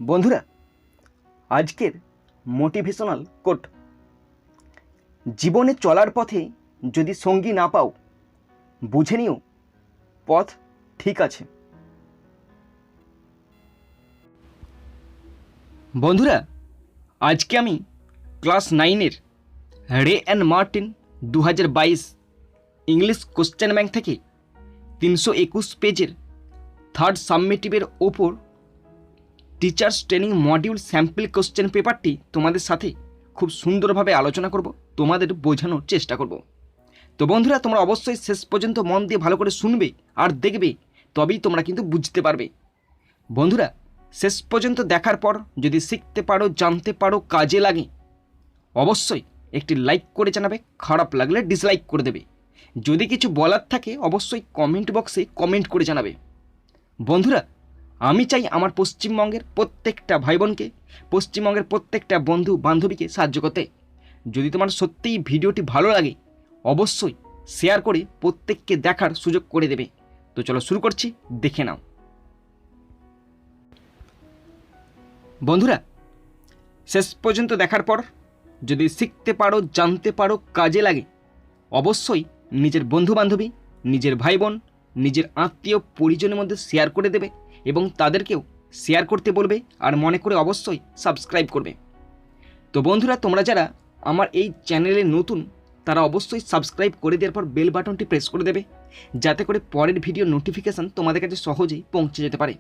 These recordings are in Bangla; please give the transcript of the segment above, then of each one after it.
বন্ধুরা, আজকের মোটিভেশনাল কোট, জীবনে চলার পথে যদি সঙ্গী না পাও, বুঝে নিও পথ ঠিক আছে। বন্ধুরা, আজকে আমি ক্লাস 9-এর Ray and Martin 2022 English question bank থেকে 321 পেজের থার্ড সাবমিটিভের ওপর teachers training module sample question পেপারটি তোমাদের সাথে খুব সুন্দরভাবে আলোচনা করব, তোমাদের বোঝানোর চেষ্টা করব। তো বন্ধুরা, তোমরা অবশ্যই শেষ পর্যন্ত মন দিয়ে ভালো করে শুনবে আর দেখবে, তবেই তোমরা কিন্তু বুঝতে পারবে। বন্ধুরা, শেষ পর্যন্ত দেখার পর যদি শিখতে পারো, জানতে পারো, কাজে লাগে, অবশ্যই একটি লাইক করে জানাবে, খারাপ লাগলে ডিসলাইক করে দেবে। যদি কিছু বলার থাকে অবশ্যই কমেন্ট বক্সে কমেন্ট করে জানাবে। বন্ধুরা, আমি চাই আমার পশ্চিমবঙ্গের প্রত্যেকটা ভাই বোনকে, পশ্চিমবঙ্গের প্রত্যেকটা বন্ধু বান্ধবীকে সাহায্য করতে। যদি তোমার সত্যিই ভিডিওটি ভালো লাগে অবশ্যই শেয়ার করে প্রত্যেককে দেখার সুযোগ করে দেবে। তো চলো শুরু করছি, দেখে নাও। বন্ধুরা, শেষ পর্যন্ত দেখার পর যদি শিখতে পারো, জানতে পারো, কাজে লাগে, অবশ্যই নিজের বন্ধু বান্ধবী, নিজের ভাই বোন, নিজের আত্মীয় পরিজনের মধ্যে শেয়ার করে দেবে এবং তাদেরকেও শেয়ার করতে বলবে, আর মনে করে অবশ্যই সাবস্ক্রাইব করবে। তো বন্ধুরা, তোমরা যারা আমার এই চ্যানেলে নতুন তারা অবশ্যই সাবস্ক্রাইব করে দেওয়ার পর বেল বাটনটি প্রেস করে দেবে, যাতে করে পরের ভিডিও নোটিফিকেশান তোমাদের কাছে সহজেই পৌঁছে যেতে পারে।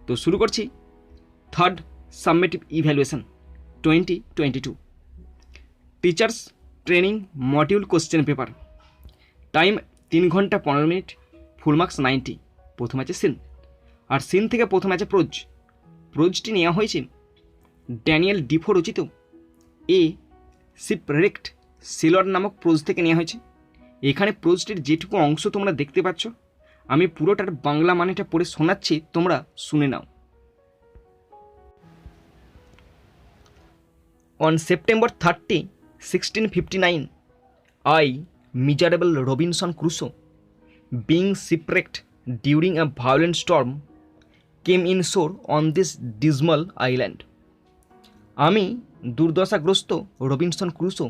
তো শুরু করছি third সাবমিটিভ evaluation 2022 teachers training module question paper. Time 3 ঘন্টা 15 মিনিট, ফুল মার্কস 90। প্রথম আছে সিন, আর সিন থেকে প্রথম আছে প্রোজ। প্রোজটি নেওয়া হয়েছে ড্যানিয়েল ডিফো রচিত এ শিপরেক্ট সেলর নামক প্রোজ থেকে নেওয়া হয়েছে। এখানে প্রোজটির যেটুকু অংশ তোমরা দেখতে পাচ্ছ, আমি পুরোটার বাংলা মানেটা পড়ে শোনাচ্ছি, তোমরা শুনে নাও। On September 30, 1659, I, miserable Robinson Crusoe, being shipwrecked during a violent storm, came in shore on this dismal island. আমি দুর্দশাগ্রস্ত রবিনসন ক্রুসো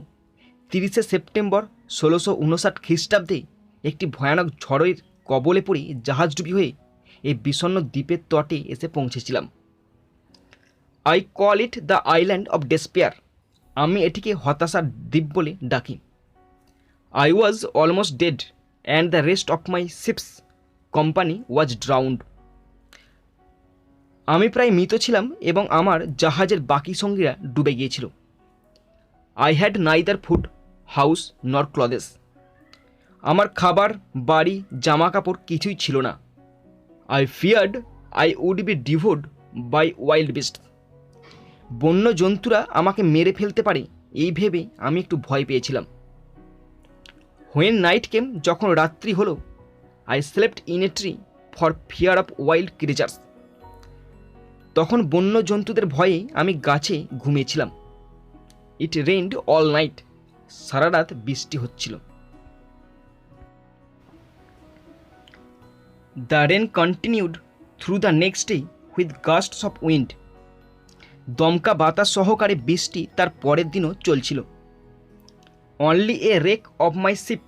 30 সেপ্টেম্বর 1659 খ্রিস্টাব্দে একটি ভয়ানক ঝড়ের কবলে পড়ে জাহাজডুবি হয়ে এই বিষণ্ণ দ্বীপের তটে এসে পৌঁছেছিলাম। I call it the island of despair. আমি এটিকে হতাশার দ্বীপ বলে ডাকি। I was almost dead and the rest of my ships company was drowned. আমি প্রায় মৃত ছিলাম এবং আমার জাহাজের বাকি সঙ্গীরা ডুবে গিয়েছিল। I had neither food, house নর ক্লথেস। আমার খাবার, বাড়ি, জামা কাপড় কিছুই ছিল না। I feared I would be devoured by wild beast. বন্য জন্তুরা আমাকে মেরে ফেলতে পারে এই ভেবে আমি একটু ভয় পেয়েছিলাম। হোয়েন নাইট কেম, যখন রাত্রি হলো, I slept in a tree for fear of wild creatures. তখন বন্য জন্তুদের ভয়ে আমি গাছে ঘুমিয়েছিলাম। It rained all night. সারা রাত বৃষ্টি হচ্ছিল। The rain continued through the next day with gusts of wind. দমকা বাতাস সহকারে বৃষ্টি তার পরের দিনও চলছিল। Only a wreck of my ship,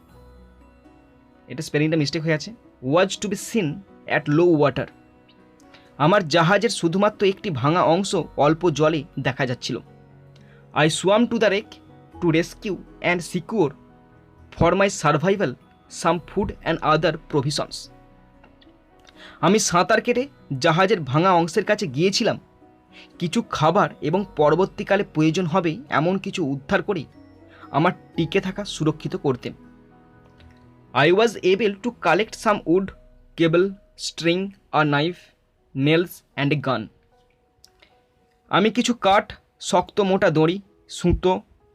এটা স্পেলিংটা মিস্টেক হয়ে আছে, was to be seen at low water. আমার জাহাজের শুধুমাত্র একটি ভাঙা অংশ অল্প জলে দেখা যাচ্ছিল। I swamp to the rake two rescue and secure for my survival some food and other provisions. আমি সাঁতার কেটে জাহাজের ভাঙা অংশের কাছে গিয়েছিলাম কিছু খাবার এবং পরবর্তীকালে প্রয়োজন হবে এমন কিছু উদ্ধার করে আমার টিকে থাকা সুরক্ষিত করতে। I was able to collect some wood, cable, string, a knife, nails and a gun. আমি কিছু কাঠ, শক্ত মোটা দড়ি, সুতো,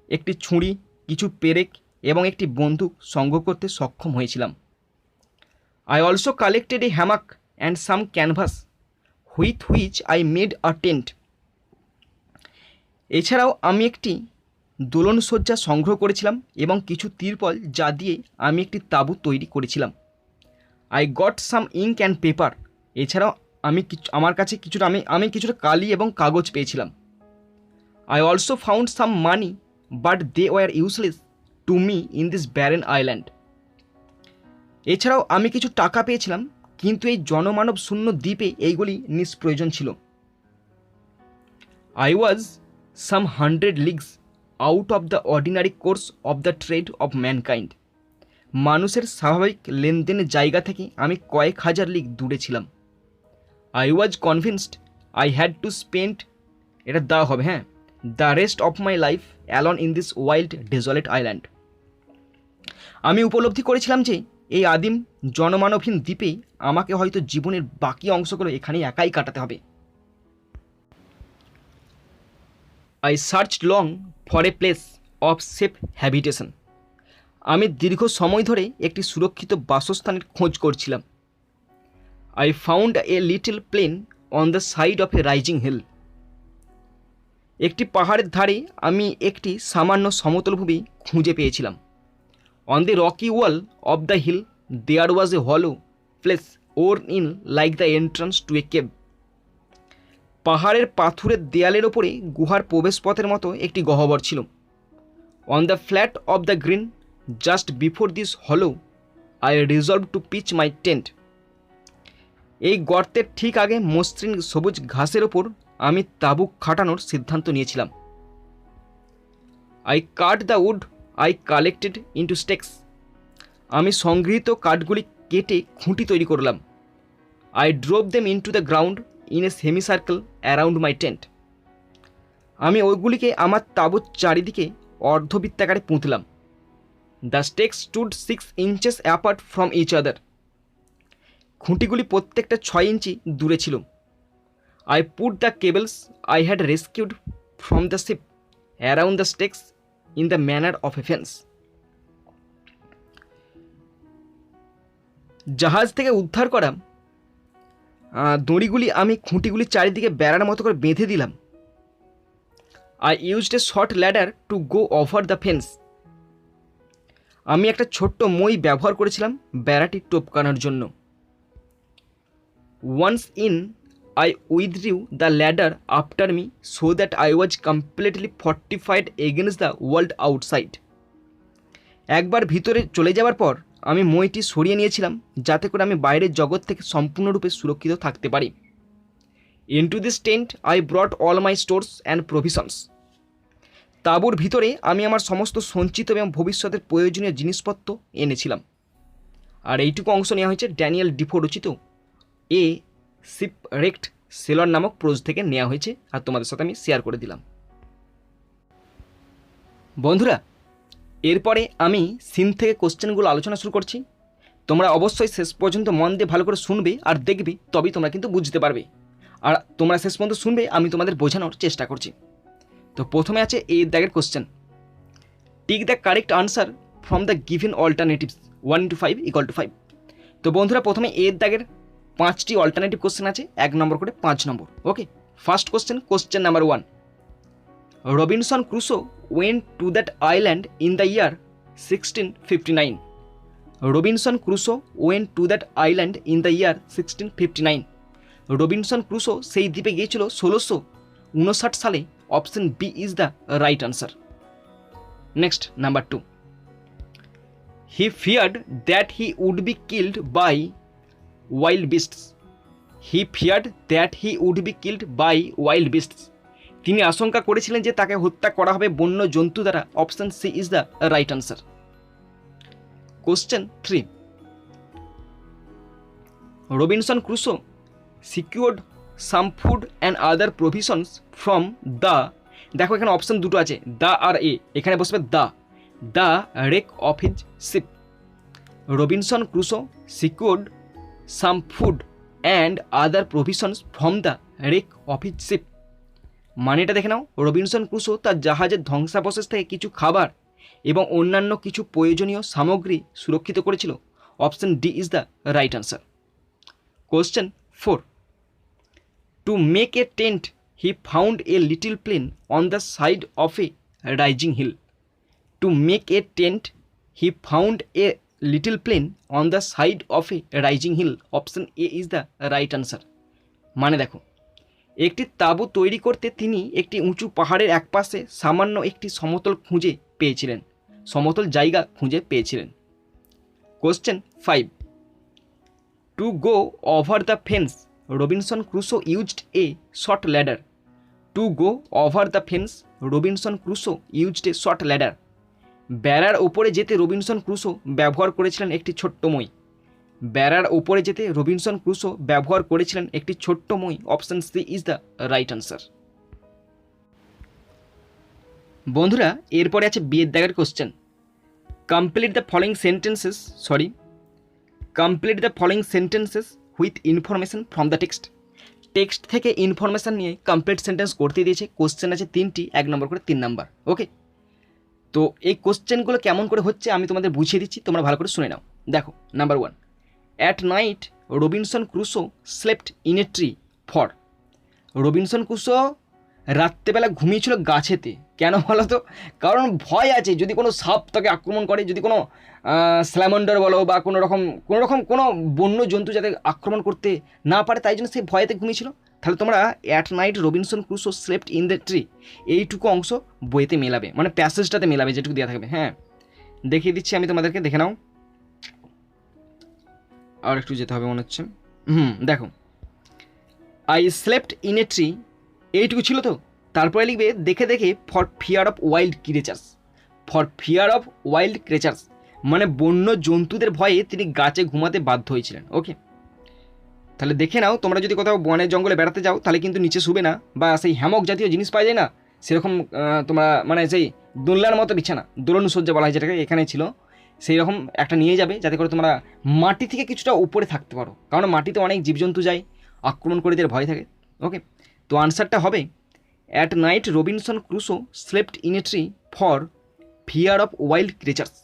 একটি ছুরি, কিছু পেরেক এবং একটি বন্দুক সংগ্রহ করতে সক্ষম হয়েছিলাম। I also collected a hammock and some canvas with which I made a tent. এছাড়াও আমি একটি দোলনসজ্জা সংগ্রহ করেছিলাম এবং কিছু তিরপল, যা দিয়ে আমি একটি তাঁবু তৈরি করেছিলাম। I got some ink and paper. এছাড়াও আমার কাছে কিছুটা আমি কিছুটা কালি এবং কাগজ পেয়েছিলাম। I also found some money but they were useless to me in this barren island. এছাড়াও আমি কিছু টাকা পেয়েছিলাম, কিন্তু এই জনমানব শূন্য দ্বীপে এইগুলি নিষ্প্রয়োজন ছিল। I was some 100 leagues out of the ordinary course of the trade of mankind. মানুষের স্বাভাবিক লেনদেনের জায়গা থেকে আমি কয়েক হাজার লিগ দূরে ছিলাম। I was convinced I had to spend, এটা দেওয়া হবে হ্যাঁ, the rest of my life alone in this wild desolate island. আমি উপলব্ধি করেছিলাম যে এই আদিম জনমানবহীন দ্বীপে আমাকে হয়তো জীবনের বাকি অংশগুলো এখানে একাই কাটাতে হবে। I searched long for a place of safe habitation. আমি দীর্ঘ সময় ধরে একটি সুরক্ষিত বাসস্থানের খোঁজ করছিলাম। I found a little plain on the side of a rising hill. একটি পাহাড়ের ধারে আমি একটি সামান্য সমতল ভূমি খুঁজে পেয়েছিলাম। On the rocky wall of the hill there was a hollow place worn in like the entrance to a cave. পাহাড়ের পাথুরের দেয়ালের ওপরে গুহার প্রবেশপথের মতো একটি গহ্বর ছিল। On the flat of the green just before this hollow I resolved to pitch my tent. এই গর্তের ঠিক আগে মসৃণ সবুজ ঘাসের ওপর আমি তাঁবু খাটানোর সিদ্ধান্ত নিয়েছিলাম। I cut the wood I collected into stakes. আমি সংগৃহীত কাঠগুলি কেটে খুঁটি তৈরি করলাম। I drove them into the ground in a semicircle around my tent. আমি ওইগুলিকে আমার তাঁবুর চারিদিকে অর্ধবৃত্তাকারে পুঁতলাম। The stakes stood 6 inches apart from each other. খুঁটিগুলি প্রত্যেকটা 6 ইঞ্চি দূরে ছিল। I put the cables I had rescued from the ship around the stakes in the manner of a fence. জাহাজ থেকে উদ্ধার করা দড়িগুলি আমি খুঁটিগুলির চারিদিকে বেড়ার মতো করে বেঁধে দিলাম। I used a short ladder to go over the fence. আমি একটা ছোট্ট মই ব্যবহার করেছিলাম বেড়াটি টপকানোর জন্য। Once in, I withdrew the ladder after me so that I was completely fortified against the world outside. একবার ভিতরে চলে যাওয়ার পর আমি মইটি সরিয়ে নিয়েছিলাম যাতে করে আমি বাইরের জগৎ থেকে সম্পূর্ণরূপে সুরক্ষিত থাকতে পারি। Into this tent I brought all my stores and provisions. তাঁবুর ভিতরে আমি আমার সমস্ত সঞ্চিত এবং ভবিষ্যতের প্রয়োজনীয় জিনিসপত্র এনেছিলাম। আর এইটুকু অংশ নেওয়া হয়েছে ড্যানিয়েল ডিফো রচিত এ শিপরেক্ট সেলর নামক প্রোজ থেকে নেওয়া হয়েছে, আর তোমাদের সাথে আমি শেয়ার করে দিলাম। বন্ধুরা, এরপরে আমি সিন থেকে কোশ্চেনগুলো আলোচনা শুরু করছি। তোমরা অবশ্যই শেষ পর্যন্ত মন দিয়ে ভালো করে শুনবে আর দেখবে, তবেই তোমরা কিন্তু বুঝতে পারবে। আর তোমরা শেষ পর্যন্ত শুনবে, আমি তোমাদের বোঝানোর চেষ্টা করছি। তো প্রথমে আছে এর দাগের question. Tick the correct answer from the given alternatives 1 into 5 = 5। তো বন্ধুরা, প্রথমে এর দাগের 5টি অল্টারনেটিভ কোশ্চেন আছে, 1 নম্বর করে 5 নম্বর। Okay, first question number 1। Robinson Crusoe went to that island in the year 1659. Robinson Crusoe went to that island in the year 1659. Robinson Crusoe সেই দ্বীপে গিয়েছিল 1659 সালে। Option B is the right answer. Next, number 2। He feared that he would be killed by wild beasts. He feared that he would be killed by wild beasts. তিনি আশঙ্কা করেছিলেন যে তাকে হত্যা করা হবে বন্য জন্তু দ্বারা। Option C is the right answer. Question 3। Robinson Crusoe secured some food and other provisions from the, দেখো এখানে অপশন দুটো আছে, দ্য আর এ, এখানে বসবে the wreck of his ship. Robinson Crusoe secured some food and other provisions from the wreck of his ship. মানেটা দেখে নাও, রবিনসন ক্রুসো তার জাহাজের ধ্বংসাবশেষ থেকে কিছু খাবার এবং অন্যান্য কিছু প্রয়োজনীয় সামগ্রী সুরক্ষিত করেছিল। Option D is the right answer. Question 4। To make a tent he found a little plane on the side of a rising hill. To make a tent he found a little plane on the side of a rising hill. Option A is the right answer. মানে দেখো, একটি তাঁবু তৈরি করতে তিনি একটি উঁচু পাহাড়ের একপাশে সামান্য একটি সমতল জায়গা খুঁজে পেয়েছিলেন। Question 5, to go over the fence Robinson Crusoe used a short ladder. To go over the fence Robinson Crusoe used a short ladder. বেড়ার ওপরে যেতে রবিনসন ক্রুসো ব্যবহার করেছিলেন একটি ছোট্ট মই। বেড়ার ওপরে যেতে রবিনসন ক্রুসো ব্যবহার করেছিলেন একটি ছোট্ট মই। Option C is the right answer. বন্ধুরা, এরপরে আছে বিয়ের দাগের question. Complete the following sentences with information from the text থেকে ইনফরমেশান নিয়ে কমপ্লিট সেন্টেন্স করতে দিয়েছে। কোশ্চেন আছে 3টি, 1 নম্বর করে 3 নাম্বার। ওকে, তো এই কোশ্চেনগুলো কেমন করে হচ্ছে আমি তোমাদের বুঝিয়ে দিচ্ছি, তোমরা ভালো করে শুনে নাও। দেখো, number 1, at night Robinson Crusoe slept in a tree for. Robinson Crusoe রাত্রেবেলা ঘুমিয়েছিল গাছেতে। কেন বলো তো? কারণ ভয় আছে, যদি কোনো সাপ তাকে আক্রমণ করে, যদি কোনো স্ল্যামন্ডার বলো বা কোনো বন্য জন্তু যাতে আক্রমণ করতে না পারে, তাই জন্য সে ভয়েতে ঘুমিয়েছিল। তাহলে তোমরা at night Robinson Crusoe slept in the tree এইটুকু অংশ বইতে মেলাবে, মানে প্যাসেজটাতে মেলাবে যেটুকু দেওয়া থাকবে। হ্যাঁ, দেখিয়ে দিচ্ছি আমি তোমাদেরকে, দেখে নাও। আর একটু যেতে হবে মনে হচ্ছে। দেখো, I slept in a tree, এইটুকু ছিল তো। তারপরে লিখবে দেখে দেখে for fear of wild creatures, মানে বন্য জন্তুদের ভয়ে তিনি গাছে ঘুমাতে বাধ্য হয়েছিলেন। ওকে, তাহলে দেখে নাও, তোমরা যদি কোথাও বনে জঙ্গলে বেড়াতে যাও তাহলে কিন্তু নিচে শুবে না, বা সেই হ্যামক জাতীয় জিনিস পাওয়া যায় না, সেরকম তোমরা মানে সেই দোলনার মতো বিছানা, দোলন সজ্জা বলা হয় যেটাকে, এখানে ছিল সেই রকম একটা নিয়ে যাবে, যাতে করে তোমরা মাটি থেকে কিছুটা উপরে থাকতে পারো, কারণ মাটিতে অনেক জীবজন্তু যায়, আক্রমণ করে ভয় থাকে। ওকে, তো আনসারটা হবে at night Robinson Crusoe slept in a tree for fear of wild creatures.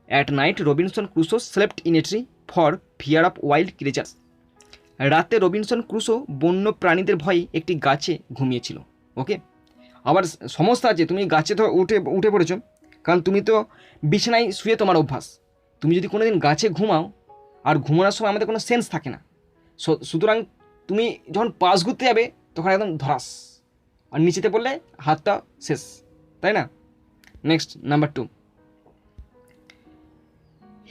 At night Robinson Crusoe slept in a tree for fear of wild creatures. রাতে রবিনসন ক্রুসো বন্য প্রাণীদের ভয়ে একটি গাছে ঘুমিয়েছিল। ওকে, আবার সমস্যা আছে, তুমি গাছে তো উঠে পড়েছো, কারণ তুমি তো বিছানায় শুয়ে তোমার অভ্যাস। তুমি যদি কোনো দিন গাছে ঘুমাও, আর ঘুমানোর সময় আমাদের কোনো সেন্স থাকে না, সুতরাং তুমি যখন পাশ ঘুরতে যাবে তখন একদম ধরাস, আর নিচেতে পড়লে হাতটা শেষ, তাই না? Next, number 2,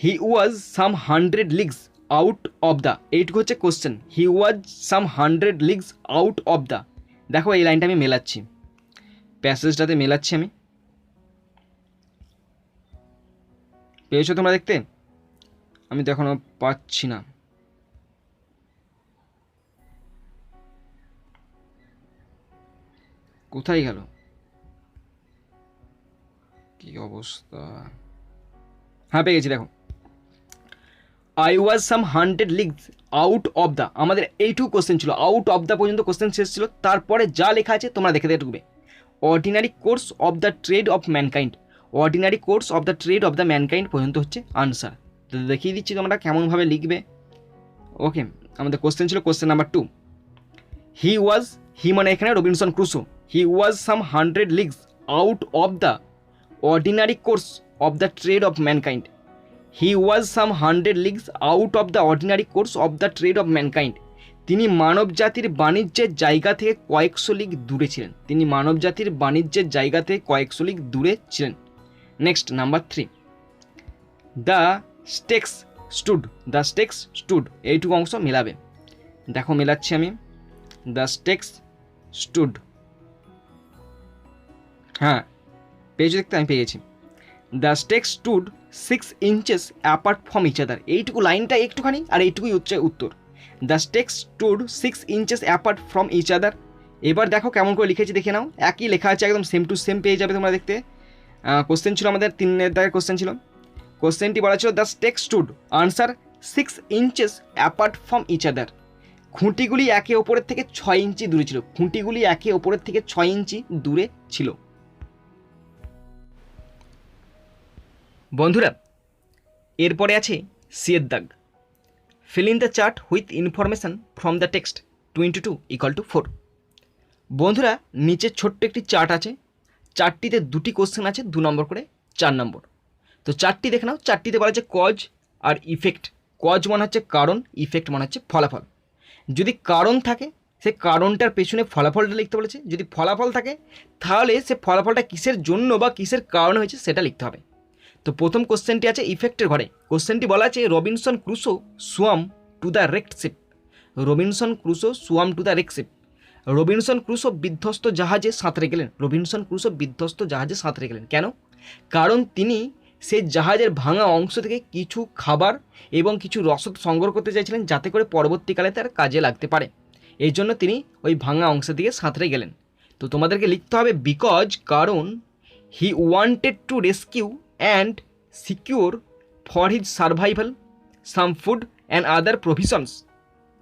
he was some 100 leagues out of the, এইটুকু হচ্ছে question. He was some 100 leagues out of the. দেখো, এই লাইনটা আমি মেলাচ্ছি, প্যাসেজটাতে মেলাচ্ছি আমি। পেয়েছো তোমরা দেখতে? আমি তো এখনো পাচ্ছি না। কোথায় গেল? কি অবস্থা! হ্যাঁ, পেয়ে গেছি। দেখো, I was some 100 leagues out of the, আমাদের এইটুকু কোশ্চেন ছিল, আউট অফ দ্য পর্যন্ত কোশ্চেন শেষ ছিল। তারপরে যা লেখা আছে তোমরা দেখে ঢুকবে। Ordinary course of the trade of mankind, ordinary course of the trade of the mankind পর্যন্ত হচ্ছে আনসার। তো দেখিয়ে দিচ্ছি তোমরা কেমনভাবে লিখবে। ওকে, আমাদের কোশ্চেন ছিল কোশ্চেন নাম্বার 2, হি মানে এখানে Robinson Crusoe, he was some 100 leagues out of the ordinary course of the trade of mankind. He was some 100 leagues out of the ordinary course of the trade of mankind. তিনি মানব জাতির বাণিজ্যের জায়গা থেকে কয়েকশো লিগ দূরে ছিলেন। তিনি মানব জাতির বাণিজ্যের জায়গা থেকে কয়েকশো লিগ দূরে ছিলেন। Next, number 3, the stakes stood, এইটুকু অংশ মেলাবে। দেখো, মেলাচ্ছি আমি। দ্য স্টেক্স স্টুড, হ্যাঁ পেয়েছি, দেখতে আমি পেয়ে গেছি। The stakes stood 6 inches apart from each other, এইটুকু লাইনটা একটুখানি, আর এইটুকুই হচ্ছে উত্তর। The stakes stood 6 inches apart from each other. এবার দেখো কেমন করে লিখেছি, দেখে নাও। একই লেখা আছে, একদম সেম টু সেম পেয়ে যাবে তোমরা দেখতে। কোশ্চেন ছিল আমাদের 3 দাগের কোশ্চেন ছিল। কোশ্চেনটি বলা ছিল the stakes stood, answer 6 inches apart from each other. খুঁটিগুলি একে ওপরের থেকে 6 ইঞ্চি দূরে ছিল। খুঁটিগুলি একে ওপরের থেকে 6 ইঞ্চি দূরে ছিল। বন্ধুরা, এরপরে আছে সিয়ের দাগ। Fill in the chart with information from the text 22 = 4। বন্ধুরা, নিচে ছোট্ট একটি চার্ট আছে। চার্টটিতে 2টি কোশ্চেন আছে, 2 নম্বর করে 4 নম্বর। তো চার্টটি দেখে নাও। চার্টটিতে বলা আছে কজ আর ইফেক্ট। কজ মানে হচ্ছে কারণ, ইফেক্ট মানে হচ্ছে ফলাফল। যদি কারণ থাকে সে কারণটার পেছনে ফলাফলটা লিখতে বলেছে, যদি ফলাফল থাকে তাহলে সে ফলাফলটা কিসের জন্য বা কিসের কারণে হয়েছে সেটা লিখতে হবে। তো প্রথম কোশ্চেনটি আছে ইফেক্টের ঘরে। কোশ্চেনটি বলা আছে Robinson Crusoe swam to the wrecked ship. Robinson Crusoe swam to the wrecked ship. Robinson Crusoe বিধ্বস্ত জাহাজে সাঁতরে গেলেন। রবিনসন ক্রুসো বিধ্বস্ত জাহাজে সাঁতরে গেলেন কেন? কারণ তিনি সেই জাহাজের ভাঙা অংশ থেকে কিছু খাবার এবং কিছু রসদ সংগ্রহ করতে চাইছিলেন, যাতে করে পরবর্তীকালে তার কাজে লাগতে পারে। এই জন্য তিনি ওই ভাঙা অংশের দিকে সাঁতরে গেলেন। তো তোমাদেরকে লিখতে হবে বিকজ, কারণ he wanted to rescue and secure for his survival some food and other provisions.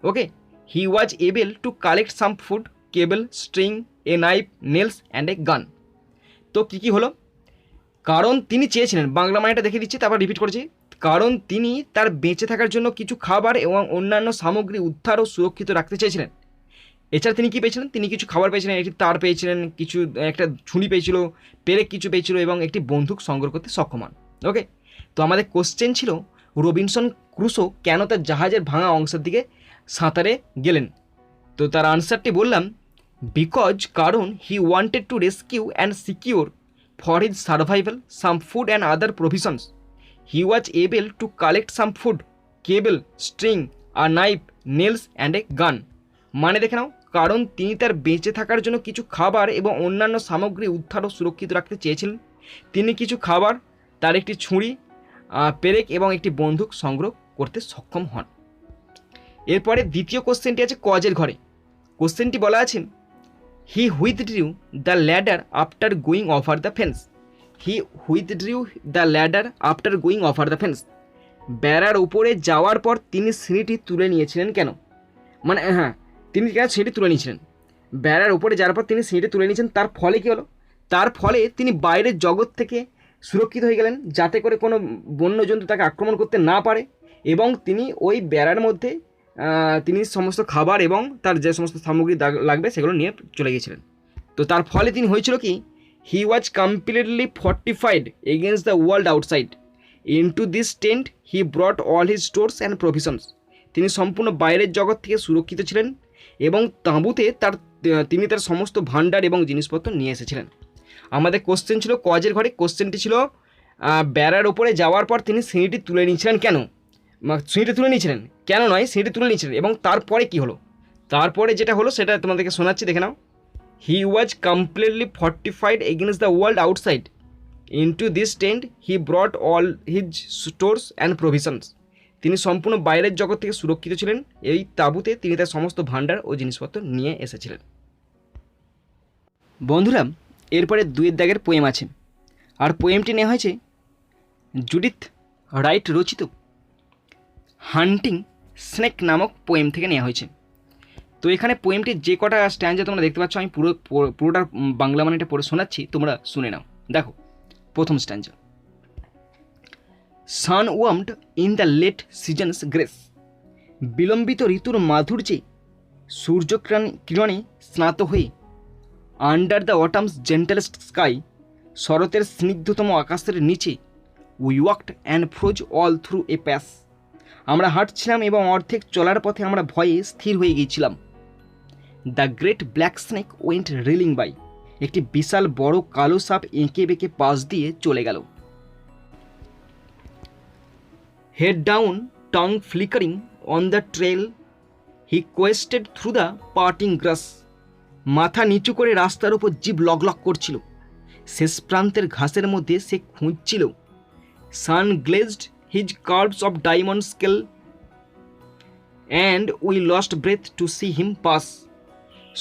Okay, he was able to collect some food, cable, string, a knife, nails and a gun. তো কী কী হলো? কারণ তিনি চেয়েছিলেন, বাংলা মানেটা দেখে দিচ্ছি তারপর রিপিট করেছি। কারণ তিনি তার বেঁচে থাকার জন্য কিছু খাবার এবং অন্যান্য সামগ্রী উদ্ধার ও সুরক্ষিত রাখতে চেয়েছিলেন। এছাড়া তিনি কী পেয়েছিলেন? তিনি কিছু খাবার পেয়েছিলেন, একটি তার পেয়েছিলেন, কিছু একটা ছুরি পেয়েছিল, পেরেক কিছু পেয়েছিল এবং একটি বন্দুক সংগ্রহ করতে সক্ষম হন। ওকে, তো আমাদের কোশ্চেন ছিল রবিনসন ক্রুসো কেন তার জাহাজের ভাঙা অংশের দিকে সাঁতারে গেলেন? তো তার আনসারটি বললাম বিকজ, কারণ he wanted to rescue and secure for his survival some food and other provisions. He was able to collect some food, cable, string, a knife, nails and a gun. মানে দেখে নাও, কারণ তিনি তার বেঁচে থাকার জন্য কিছু খাবার এবং অন্যান্য সামগ্রী উদ্ধার ও সুরক্ষিত রাখতে চেয়েছিলেন। তিনি কিছু খাবার, তার একটি ছুরি, পেরেক এবং একটি বন্দুক সংগ্রহ করতে সক্ষম হন। এরপরে দ্বিতীয় কোশ্চেনটি আছে কজের ঘরে। কোশ্চেনটি বলা আছে he withdrew the ladder after going over the fence. He withdrew the ladder after going over the fence. বেড়ার উপরে যাওয়ার পর তিনি সিঁড়িটি তুলে নিয়েছিলেন কেন? মানে হ্যাঁ, তিনি কেন সিঁড়িটি তুলে নিয়েছিলেন? বেড়ার উপরে যাওয়ার পর তিনি সিঁড়িটি তুলে নিয়েছেন, তার ফলে কী হলো? তার ফলে তিনি বাইরের জগৎ থেকে সুরক্ষিত হয়ে গেলেন, যাতে করে কোনো বন্যজন্তু তাকে আক্রমণ করতে না পারে, এবং তিনি ওই বেড়ার মধ্যে তিনি সমস্ত খাবার এবং তার যে সমস্ত সামগ্রী লাগবে সেগুলো নিয়ে চলে গিয়েছিলেন। তো তার ফলে তিনি হয়েছিল কি, he was completely fortified against the world outside. Into this tent he brought all his stores and provisions. তিনি সম্পূর্ণ বাইরের জগৎ থেকে সুরক্ষিত ছিলেন এবং তাঁবুতে তিনি তার সমস্ত ভাণ্ডার এবং জিনিসপত্র নিয়ে এসেছিলেন। আমাদের কোশ্চেন ছিল কজের ঘরে। কোশ্চেনটি ছিল বেড়ার ওপরে যাওয়ার পর তিনি সিঁড়িটি তুলে নিয়েছিলেন কেন? সিঁড়িটি তুলে নিয়েছিলেন কেন নয়, সিঁড়িটি তুলে নিয়েছিলেন এবং তারপরে কি হলো? তারপরে যেটা হলো সেটা তোমাদেরকে শোনাচ্ছি, দেখে নাও। He was completely fortified against the world outside. Into this tent he brought all his stores and provisions. তিনি সম্পূর্ণ বাইরের জগৎ থেকে সুরক্ষিত ছিলেন, এই তাঁবুতে তিনি তার সমস্ত ভাণ্ডার ও জিনিসপত্র নিয়ে এসেছিলেন। বন্ধুরা, এরপরে দুয়ের দাগের পোয়েম আছে, আর পোয়েমটি নেওয়া হয়েছে জুডিথ রাইট রচিত হান্টিং স্নেক নামক পোয়েম থেকে নেওয়া হয়েছে। তো এখানে পোয়েমটির যে কটা স্ট্যান্জা তোমরা দেখতে পাচ্ছ, আমি পুরোটার বাংলা মানেটা পড়ে শোনাচ্ছি, তোমরা শুনে নাও। দেখো, প্রথম stanza. Sun warmed in the late season's grace. বিলম্বিত ঋতুর মাধুর্যে সূর্যকিরণে স্নাত হয়ে under the autumn's gentlest sky, শরতের স্নিগ্ধতম আকাশের নিচে we walked and froze all through a pass. আমরা হাঁটছিলাম এবং অর্ধেক চলার পথে আমরা ভয়ে স্থির হয়ে গিয়েছিলাম। The great black snake went reeling by. একটি বিশাল বড় কালো সাপ এঁকে বেঁকে পাশ দিয়ে চলে গেল। Head down, tongue flickering on the trail, he quested through the parting grass. মাথা নিচু করে রাস্তার উপর জিভ লক করছিল, শেষ প্রান্তের ঘাসের মধ্যে সে খুঁজছিল। Sun glazed his curves of diamond scale and we lost breath to see him pass.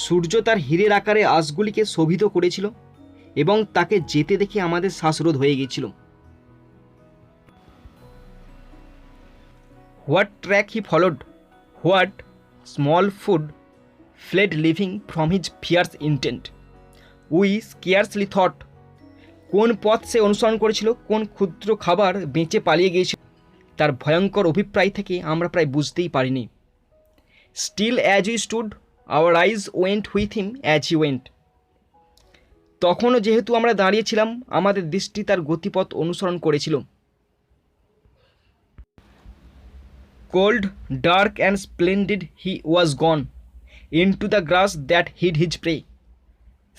সূর্য তার হীরের আকারে আঁশগুলিকে শোভিত করেছিল এবং তাকে যেতে দেখে আমাদের শ্বাসরোধ হয়ে গিয়েছিল। What track he followed, what small food fled living from his fierce intent. We scarcely thought, কোন পথ সে অনুসরণ করেছিল, কোন ক্ষুদ্র খাবার বেঁচে পালিয়ে গিয়েছিল, তার ভয়ঙ্কর অভিপ্রায় থেকে আমরা প্রায় বুঝতেই পারিনি। Still as we stood, our eyes went with him as he went. তখনও যেহেতু আমরা দাঁড়িয়েছিলাম, আমাদের দৃষ্টি তার গতিপথ অনুসরণ করেছিল। Cold, dark and splendid he was gone into the grass that hid his prey.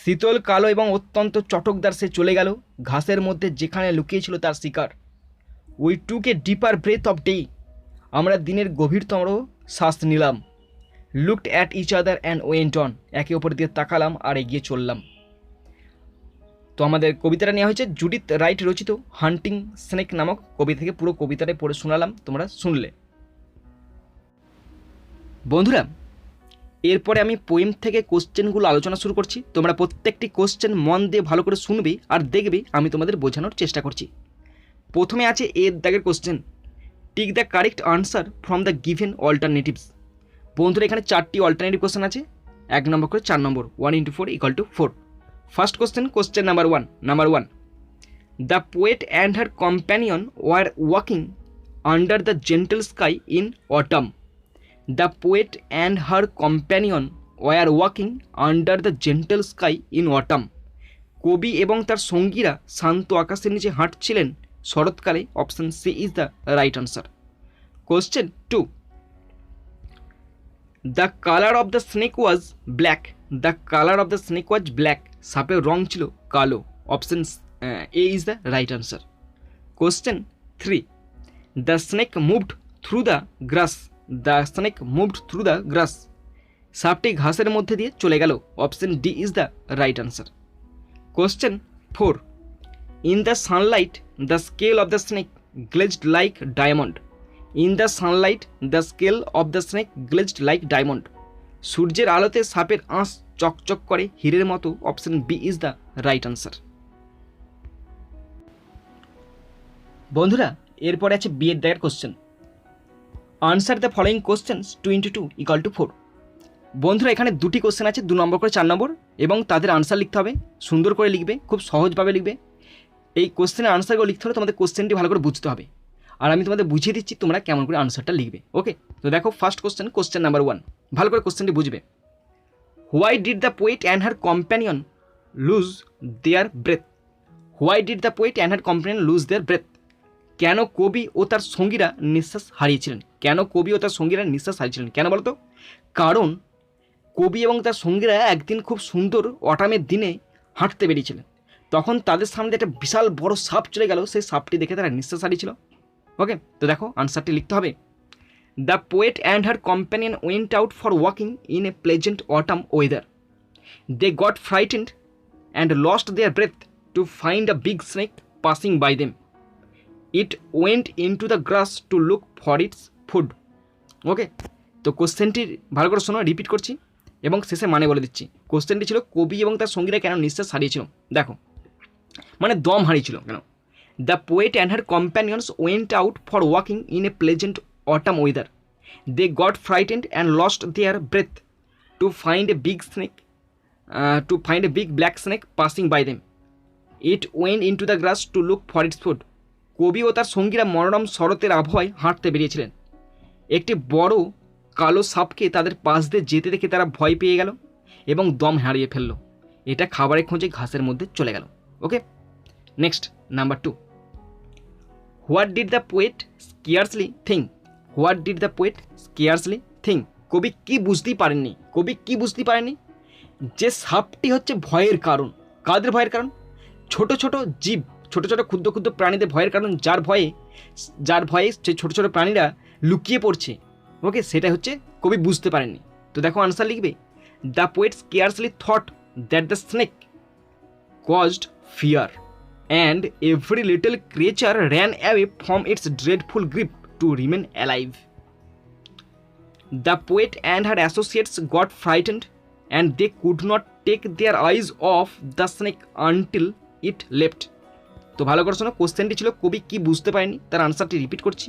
শীতল, কালো এবং অত্যন্ত চটকদার সে চলে গেল ঘাসের মধ্যে যেখানে লুকিয়েছিল তার শিকার। We took a deeper breath of day, আমরা দিনের গভীরতম শ্বাস নিলাম। Looked at each other and went on, একে অপর দিয়ে তাকালাম আর এগিয়ে চললাম। তো আমাদের কবিতাটা নেওয়া হয়েছে জুডিথ রাইট রচিত হান্টিং স্নেক নামক কবিতা থেকে। পুরো কবিতাটা পড়ে শোনালাম, তোমরা শুনলে। বন্ধুরা, এরপরে আমি পোয়েম থেকে কোশ্চেনগুলো আলোচনা শুরু করছি। তোমরা প্রত্যেকটি কোশ্চেন মন দিয়ে ভালো করে শুনবে আর দেখবে আমি তোমাদের বোঝানোর চেষ্টা করছি। প্রথমে আছে এর দাগের question, tick the correct answer from the given alternatives. বন্ধুরা, এখানে 4টি অল্টারনেটিভ কোশ্চেন আছে, 1 নম্বর করে 4 number, 1 × 4 = 4। First question, question number 1, the poet and her companion were walking under the gentle sky in autumn. The poet and her companion were walking under the gentle sky in autumn. কবি এবং তার সঙ্গীরা শান্ত আকাশের নিচে হাঁটছিলেন শরৎকালে। Option C is the right answer. Question 2, the colour of the snake was black. The colour of the snake was black, সাপের রং ছিল কালো। Option A is the right answer. Question 3, the snake moved through the grass. The snake moved through the grass, সাপটি ঘাসের মধ্যে দিয়ে চলে গেল। Option D is the right answer. Question 4, in the Sunlight the scale of the snake glazed like diamond. In the Sunlight the scale of the snake glazed like diamond, সূর্যের আলোতে সাপের আঁশ চকচক করে হীরের মতো। Option B is the right answer. বন্ধুরা, এরপরে আছে বি এর দাগের question, answer the following questions 2 × 2 = 4। বন্ধুরা, এখানে 2টি কোশ্চেন আছে, 2 নম্বর করে 4 নম্বর, এবং তাদের আনসার লিখতে হবে। সুন্দর করে লিখবে, খুব সহজভাবে লিখবে। এই কোশ্চেনের আনসারগুলো লিখতে হলে তোমাদের কোশ্চেনটি ভালো করে বুঝতে হবে, আর আমি তোমাদের বুঝিয়ে দিচ্ছি তোমরা কেমন করে আনসারটা লিখবে। ওকে, তো দেখো ফার্স্ট কোশ্চেন, কোশ্চেন নাম্বার 1, ভালো করে কোশ্চেনটি বুঝবে। Why did the poet and her companion lose their breath. Why did the poet and her companion lose their breath, কেন কবি ও তার সঙ্গীরা নিঃশ্বাস হারিয়েছিলেন। কেন কবি ও তার সঙ্গীরা নিঃশ্বাস হারিয়েছিলেন, কেন বলতো? কারণ কবি এবং তার সঙ্গীরা একদিন খুব সুন্দর অটামের দিনে হাঁটতে বেরিয়েছিলেন। তখন তাদের সামনে একটা বিশাল বড় সাপ চলে গেল, সেই সাপটি দেখে তারা নিঃশ্বাস হারিয়েছিল। ওকে, তো দেখো আনসারটি লিখতে হবে। The poet and her companion went out for walking in a pleasant autumn weather. They got frightened and lost their breath to find a big snake passing by them. It went into the grass to look for its food. Okay, তো কোশ্চেনটি ভালো করে শোনো, রিপিট করছি এবং শেষে মানে বলে দিচ্ছি। কোশ্চেনটি ছিল কবি এবং তার সঙ্গীরা কেন নিঃশ্বাস হারিয়েছিল। দেখো, মানে দম হারিয়েছিল কেন। The poet and her companions went out for walking in a pleasant autumn weather. They got frightened and lost their breath to find a big snake black snake passing by them. It went into the grass to look for its food. কবি ও তার সঙ্গীরা মনোরম শরতের আবহাওয়ায় হাঁটতে বেরিয়েছিলেন। একটি বড় কালো সাপকে তাদের পাশ দিয়ে যেতে দেখে তারা ভয় পেয়ে গেল এবং দম হারিয়ে ফেলল। এটা খাবারের খোঁজে ঘাসের মধ্যে চলে গেল। Okay, next number 2, what did the poet scarcely think. What did the poet scarcely think, কবি কি বুঝতেই পারেননি। কবি কি বুঝতেই পারেননি? যে সাপটি হচ্ছে ভয়ের কারণ। কাদের ভয়ের কারণ? ছোট ছোট জীব, ছোট ছোট ক্ষুদ্র ক্ষুদ্র প্রাণীদের ভয়ের কারণ, যার ভয়ে সেই ছোট ছোট প্রাণীরা লুকিয়ে পড়ছে। ওকে, সেটা হচ্ছে কবি বুঝতে পারেননি। তো দেখো আনসার লিখবে, the poet scarcely thought that the snake caused fear and every little creature ran away from its dreadful grip to remain alive. The poet and her associates got frightened and they could not take their eyes off the snake until it left. তো ভালো করে শোনো, কোশ্চেনটি ছিল কবি কি বুঝতে পারেনি, তার আনসারটি রিপিট করছি।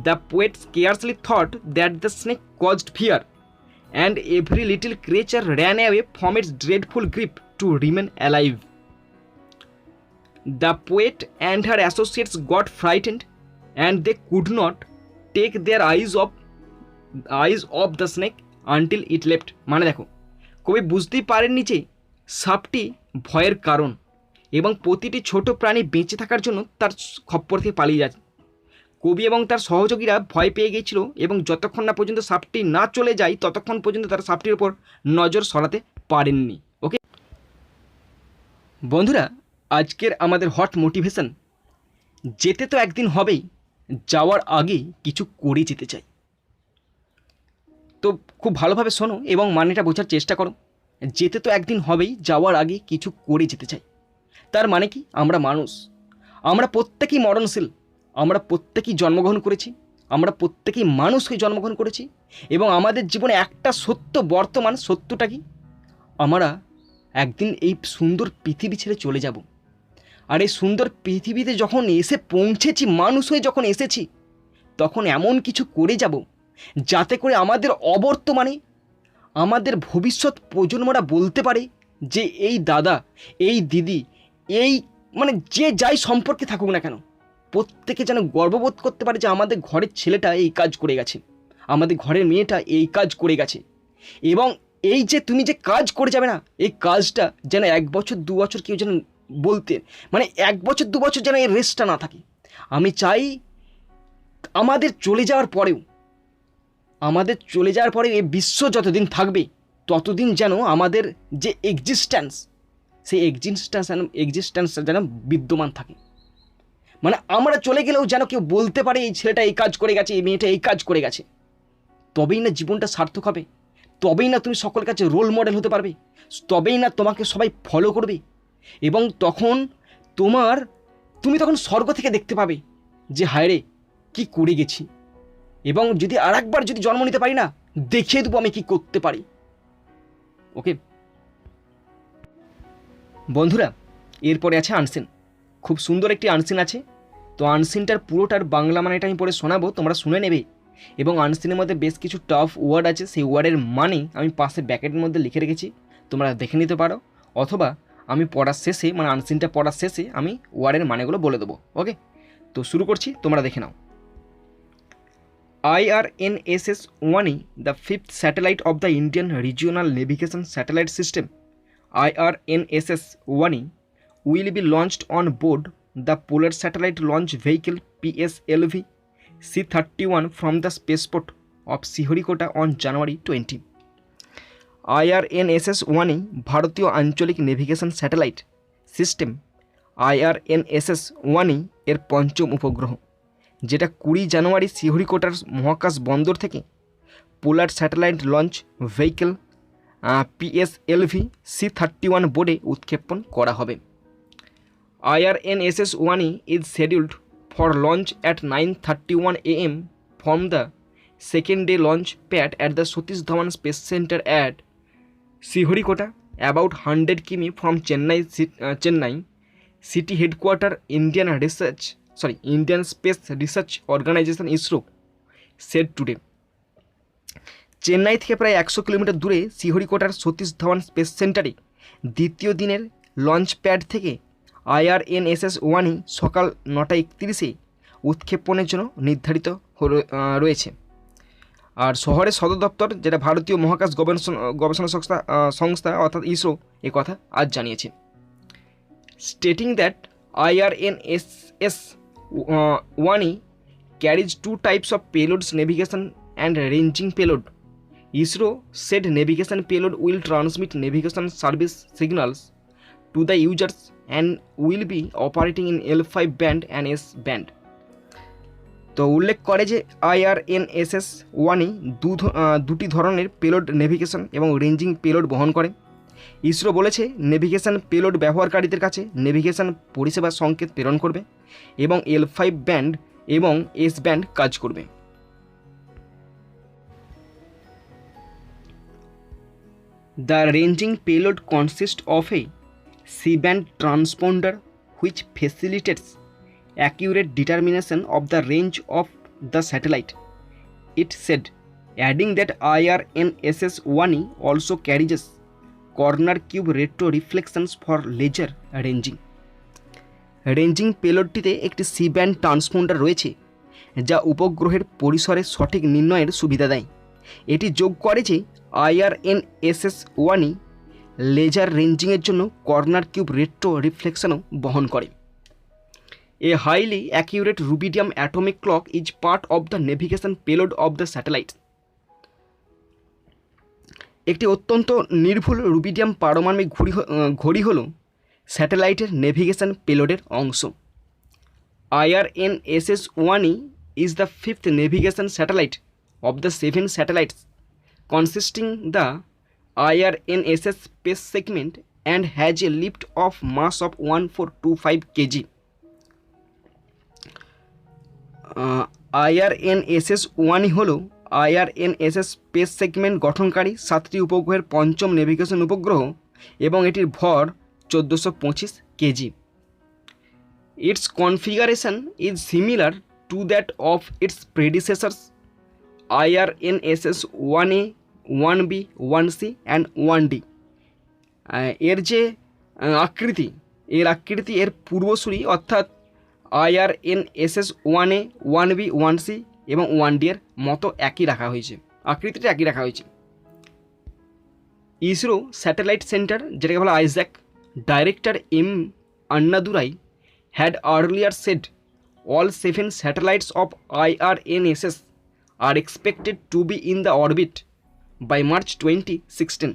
The poet scarcely thought that the snake caused fear and every little creature ran away from its dreadful grip to remain alive. The poet and her associates got frightened and they could not take their eyes off the snake until it left. মানে দেখো, কবি বুঝতেই পারেননি যে সাপটি ভয়ের কারণ এবং প্রতিটি ছোট প্রাণী বেঁচে থাকার জন্য তার খপ্পর থেকে পালিয়ে যাচ্ছে। কবি এবং তার সহযোগীরা ভয় পেয়ে গিয়েছিল এবং যতক্ষণ না পর্যন্ত সাপটি না চলে যায় ততক্ষণ পর্যন্ত তারা সাপটির ওপর নজর সরাতে পারেননি। ওকে বন্ধুরা, আজকের আমাদের হট মোটিভেশন, যেতে তো একদিন হবেই, যাওয়ার আগে কিছু করে যেতে চাই। তো খুব ভালোভাবে শোনো এবং মানেটা বোঝার চেষ্টা করো। যেতে তো একদিন হবেই, যাওয়ার আগে কিছু করে যেতে চাই। তার মানে কি, আমরা মানুষ, আমরা প্রত্যেকেই মরণশীল, আমরা প্রত্যেকেই জন্মগ্রহণ করেছি, আমরা প্রত্যেকেই মানুষ হয়ে জন্মগ্রহণ করেছি এবং আমাদের জীবনে একটা সত্য বর্তমান সত্যটা কি, আমরা একদিন এই সুন্দর পৃথিবী ছেড়ে চলে যাব। আর এই সুন্দর পৃথিবীতে যখন এসে পৌঁছেছি, মানুষ হয়ে যখন এসেছি, তখন এমন কিছু করে যাব যাতে করে আমাদের অবর্তমানে আমাদের ভবিষ্যৎ প্রজন্মরা বলতে পারে যে এই দাদা, এই দিদি, এই মানে যে যাই সম্পর্কে থাকুক না কেন, প্রত্যেকে যেন গর্ববোধ করতে পারে যে আমাদের ঘরের ছেলেটা এই কাজ করে গেছে, আমাদের ঘরের মেয়েটা এই কাজ করে গেছে। এবং এই যে তুমি যে কাজ করে যাবে না, এই কাজটা যেন 1 বছর 2 বছর কেউ যেন বলতে, মানে 1 বছর 2 বছর যেন এই রেস্টটা না থাকে। আমি চাই আমাদের চলে যাওয়ার পরেও, এই বিশ্ব যতদিন থাকবে ততদিন যেন আমাদের যে এক্সিস্ট্যান্স, সেই এক্সিস্ট্যান্সটা যেন বিদ্যমান থাকে। মানে আমরা চলে গেলেও যেন কেউ বলতে পারে এই ছেলেটা এই কাজ করে গেছে, এই মেয়েটা এই কাজ করে গেছে। তবেই না জীবনটা সার্থক হবে, তবেই না তুমি সকলের কাছে রোল মডেল হতে পারবে, তবেই না তোমাকে সবাই ফলো করবে এবং তখন তুমি তখন স্বর্গ থেকে দেখতে পাবে যে হায় রে কী করে গেছি। এবং যদি আরেকবার যদি জন্ম নিতে পারি না, দেখিয়ে দেবো আমি কি করতে পারি। ওকে বন্ধুরা, এরপরে আছে আনসিন। খুব সুন্দর একটি আনসিন আছে। তো আনসিনটার পুরোটার বাংলা মানেটা আমি পরে শোনাবো, তোমরা শুনে নেবে। এবং আনসিনের মধ্যে বেশ কিছু টাফ ওয়ার্ড আছে, সেই ওয়ার্ডের মানে আমি পাশে ব্যাকেটের মধ্যে লিখে রেখেছি, তোমরা দেখে নিতে পারো। অথবা আমি পড়ার শেষে, মানে আনসিনটা পড়ার শেষে আমি ওয়ার্ডের মানেগুলো বলে দেবো। ওকে, তো শুরু করছি, তোমরা দেখে নাও। IRNSS-1, the 5th satellite of the Indian Regional Navigation Satellite System, IRNSS-1, will be launched on board the Polar Satellite Launch Vehicle PSLV C-31 from the spaceport of Sriharikota on January 20. IRNSS-1 ভারতীয় আঞ্চলিক নেভিগেশন স্যাটেলাইট সিস্টেম IRNSS-1 এর পঞ্চম উপগ্রহ, যেটা 20 জানুয়ারি শ্রীহরিকোটার মহাকাশ বন্দর থেকে polar satellite launch vehicle PSLV C-31 বোর্ডে উৎক্ষেপণ করা হবে। IRNSS-1 is scheduled for launch at 9:31 AM from the second day launch pad at the Satish Dhawan Space Center at Sriharikota, about 100 km from Chennai city headquarter. Indian Space Research Organization ISRO said today. Chennai থেকে প্রায় 100 কিলোমিটার দূরে শ্রীহরিকোটার সতীশ ধাওয়ান স্পেস সেন্টারে দ্বিতীয় দিনের লঞ্চ প্যাড থেকে IRNSS-1 সকাল 9:31 উৎক্ষেপণের জন্য নির্ধারিত রয়েছে। আর শহরের সদর দপ্তর, যেটা ভারতীয় মহাকাশ গবেষণা সংস্থা অর্থাৎ ইসরো, এ কথা আজ জানিয়েছে। Stating that IRNSS-1 carries 2 types of payloads, navigation and ranging payload. ISRO said navigation payload will transmit navigation service signals to the users and will be operating in L5 band and S band. তো উল্লেখ করে যে IRNSS-1 দুটি ধরনের পেলোড, নেভিগেশন এবং রেঞ্জিং পেলোড বহন করে। ইসরো বলেছে নেভিগেশন পেলোড ব্যবহারকারীদের কাছে নেভিগেশন পরিষেবা সংকেত প্রেরণ করবে এবং L5 ব্যান্ড এবং S ব্যান্ড কাজ করবে। The ranging payload consists of a C-band transponder which facilitates accurate determination of the range of the satellite, it said, adding that IRNSS-1 also carries corner cube retro reflections for laser ranging. Ranging পেলোডটিতে একটি সি ব্যান্ড ট্রান্সপন্ডার রয়েছে যা উপগ্রহের পরিসরের সঠিক নির্ণয়ের সুবিধা দেয়। এটি যোগ করে যে IRNSS-1 লেজার রেঞ্জিংয়ের জন্য কর্নার কিউব রেট্রো রিফ্লেকশনও বহন করে। A highly accurate rubidium atomic clock is part of the navigation payload of the satellite. একটি অত্যন্ত নির্ভুল রুবিডিয়াম পারমাণবিক ঘড়ি হল স্যাটেলাইটের নেভিগেশন পেলোডের অংশ। IRNSS-1E is the fifth navigation satellite of the 7 satellites consisting the IRNSS space segment and has a lift-off mass of 1425 kg. IRNSS-1E হল IRNSS স্পেস সেগমেন্ট গঠনকারী 7টি উপগ্রহের পঞ্চম নেভিগেশন উপগ্রহ এবং এটির ভর 1425 KG. Its configuration is similar to that of its predecessors IRNSS-1A, 1B, 1C and 1D. এর যে আকৃতি এর পূর্বসূরি অর্থাৎ IRNSS-1A, 1B, 1C এবং 1D এর মতো একই রাখা হয়েছে, আকৃতিটা একই রাখা হয়েছে। ইসরো স্যাটেলাইট সেন্টার, যেটাকে বলা ISAC, director M Annadurai had earlier said all 7 satellites of IRNSS are expected to be in the orbit by March 2016.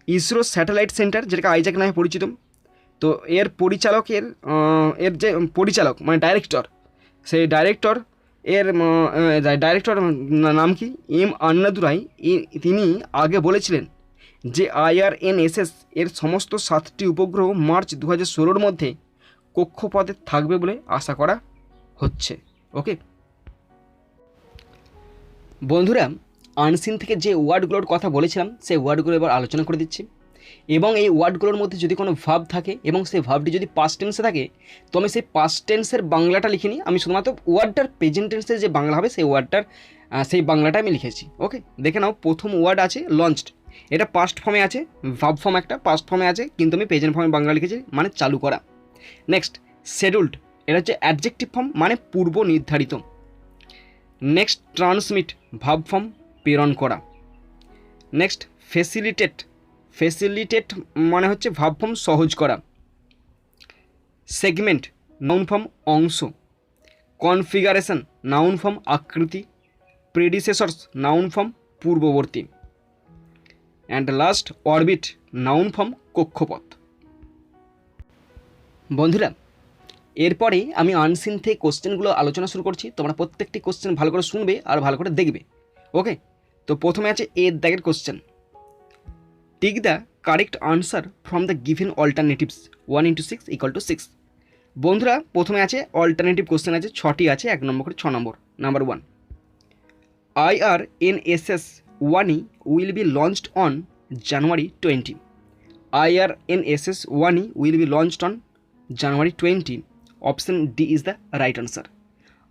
ISRO satellite centre, যেটাকে আইজ্যাক নামে পরিচিত, তো এর যে পরিচালক মানে ডাইরেক্টর, সেই ডাইরেক্টর নাম কি, এম আন্নাদুরাই, তিনি আগে বলেছিলেন যে IRNSS এর সমস্ত 7টি উপগ্রহ মার্চ 2016-র মধ্যে কক্ষপথে থাকবে বলে আশা করা হচ্ছে। ওকে বন্ধুরা, আনসিন থেকে যে ওয়ার্ডগুলোর কথা বলেছিলাম সেই ওয়ার্ডগুলো এবার আলোচনা করে দিচ্ছি। এবং এই ওয়ার্ডগুলোর মধ্যে যদি কোনো ভার্ব থাকে এবং সেই ভার্বটি যদি পাস্ট টেন্সে থাকে, তো আমি সেই পাস্ট টেন্সের বাংলাটা লিখিনি, আমি শুধুমাত্র ওয়ার্ডটার প্রেজেন্ট টেন্সের যে বাংলা হবে সেই বাংলাটা আমি লিখেছি। ওকে, দেখে নাও, প্রথম ওয়ার্ড আছে লঞ্চড, এটা পাস্ট ফর্মে আছে, ভার্ব ফর্ম একটা পাস্ট ফর্মে আছে, কিন্তু আমি প্রেজেন্ট ফর্মে বাংলা লিখেছি, মানে চালু করা। নেক্সট শেডিউল্ড, এটা হচ্ছে অ্যাডজেক্টিভ ফর্ম, মানে পূর্ব নির্ধারিত। নেক্সট ট্রান্সমিট, ভার্ব ফর্ম, প্রেরণ করা। নেক্সট ফেসিলিটেট মানে হচ্ছে ভার্ব ফর্ম, সহজ করা। সেগমেন্ট, নাউন ফর্ম, অংশ। কনফিগারেশন, নাউন ফর্ম, আকৃতি। প্রেডিসেসর্স, নাউন ফর্ম, পূর্ববর্তী। And last orbit, noun form, কক্ষপথ। বন্ধুরা, এরপরে আমি আনসিন থেকে কোশ্চেনগুলো আলোচনা শুরু করছি। তোমরা প্রত্যেকটি কোশ্চেন ভালো করে শুনবে আর ভালো করে দেখবে। ওকে, তো প্রথমে আছে এর দাগের question. Tick the correct answer from the given alternatives 1 × 6 = 6। বন্ধুরা, প্রথমে আছে অল্টারনেটিভ কোশ্চেন আছে 6টি আছে, 1 নম্বর করে 6 নম্বর। Number 1, IRNSS-1E will be launched on January 20. IRNSS-1E will be launched on January 20. Option D is the right answer.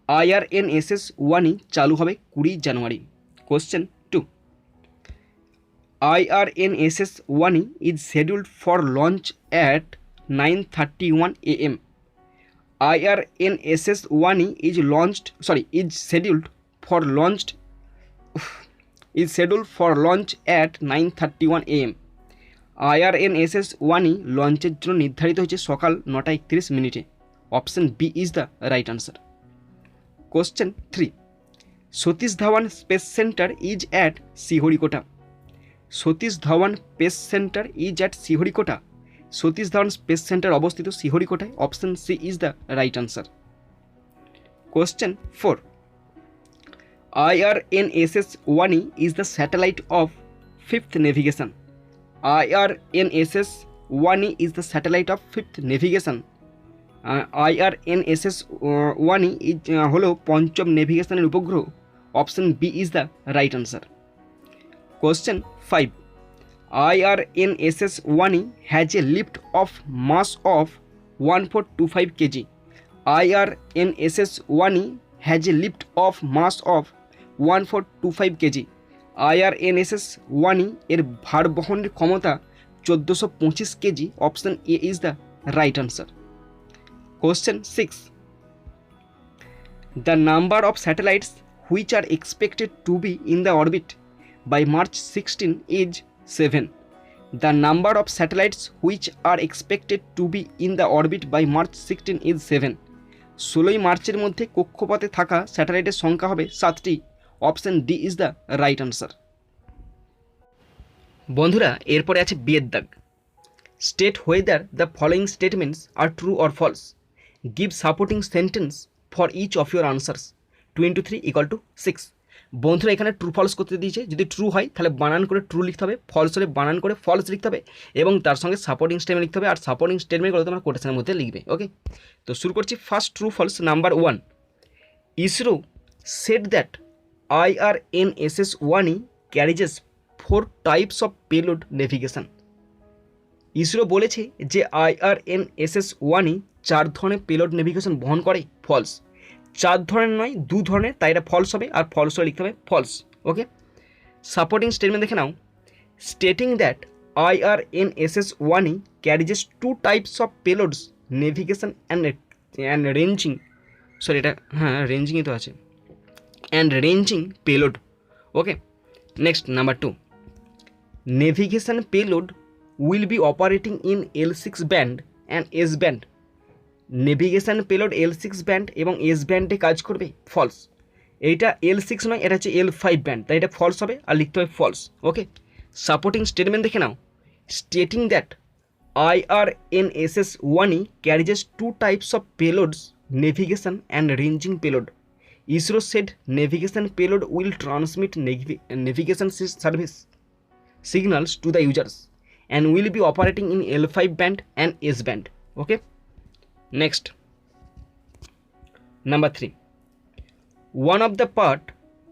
IRNSS-1E চালু হবে 20 জানুয়ারি। Question 2, IRNSS-1E is scheduled for launch at 9:31 AM. IRNSS-1E is scheduled for launch at 9:31 AM. IRNSS-1E লঞ্চের জন্য নির্ধারিত হয়েছে সকাল 9:31 option B is the right answer. Question 3, Satish Dhawan space centre is at Sriharikota. Satish Dhawan space centre is at Sriharikota. Satish Dhawan space centre অবস্থিত শ্রীহরিকোটায়, option C is the right answer. Question 4, IRNSS-1E is the satellite of 5th navigation. IRNSS-1E is the satellite of 5th navigation. IRNSS-1E হলো পঞ্চম নেভিগেশনের উপগ্রহ, option B is the right answer. Question 5, IRNSS-1E has a lift of mass of 1425 kg. IRNSS-1E has a lift of mass of 1425 kg. IRNSS-1E এর ভার বহনের ক্ষমতা 1425 KG, option A is the right answer. Question 6, the number of satellites which are expected to be in the orbit by March 16 is 7. The number of satellites which are expected to be in the orbit by March 16 is 7. 16ই মার্চের মধ্যে কক্ষপথে থাকা স্যাটেলাইটের সংখ্যা হবে 7টি। Option D is the right answer. বন্ধুরা এরপরে আছে বিয়ের দাগ। State whether the following statements are true or false, give supporting sentence for each of your answers. 2 × 3 = 6। বন্ধুরা এখানে ট্রু ফলস করতে দিয়েছে, যদি ট্রু হয় তাহলে বানান করে ট্রু লিখতে হবে, ফলস হলে বানান করে ফলস লিখতে হবে এবং তার সঙ্গে সাপোর্টিং স্টেটমেন্ট লিখতে হবে, আর সাপোর্টিং স্টেটমেন্টগুলো তোমরা কোটেশনের মধ্যে লিখবে। ওকে, তো শুরু করছি। First true false number 1, ISRO said that IRNSS-1E carries 4 types of payload navigation. ISRO বলেছে যে IRNSS-1E 4 ধরনের পেলোড নেভিগেশন বহন করে। ফলস। 4 ধরনের নয়, 2 ধরনের, তাই এটা ফলস হবে, আর ফলস হলে লিখতে হবে ফলস। ওকে, সাপোর্টিং স্টেটমেন্ট দেখে নাও। Stating that IRNSS-1E carriages 2 types of payloads navigation and ranging, sorry এটা হ্যাঁ রেঞ্জিংই তো আছে, and ranging payload. Okay, next number 2, navigation payload will be operating in L6 band and S band. Navigation payload L6 band এবং S ব্যান্ডে কাজ করবে। ফলস। এইটা L6 নয়, এটা হচ্ছে L5 ব্যান্ড, তাই এটা ফলস হবে আর লিখতে হবে ফলস। ওকে, সাপোর্টিং স্টেটমেন্ট দেখে নাও। Stating that IRNSS-1E carriages 2 types of payloads navigation and ranging payload. ISRO said navigation payload will transmit navigation service signals to the users and will be operating in L5 band and S band. Okay, next number 3, one of the part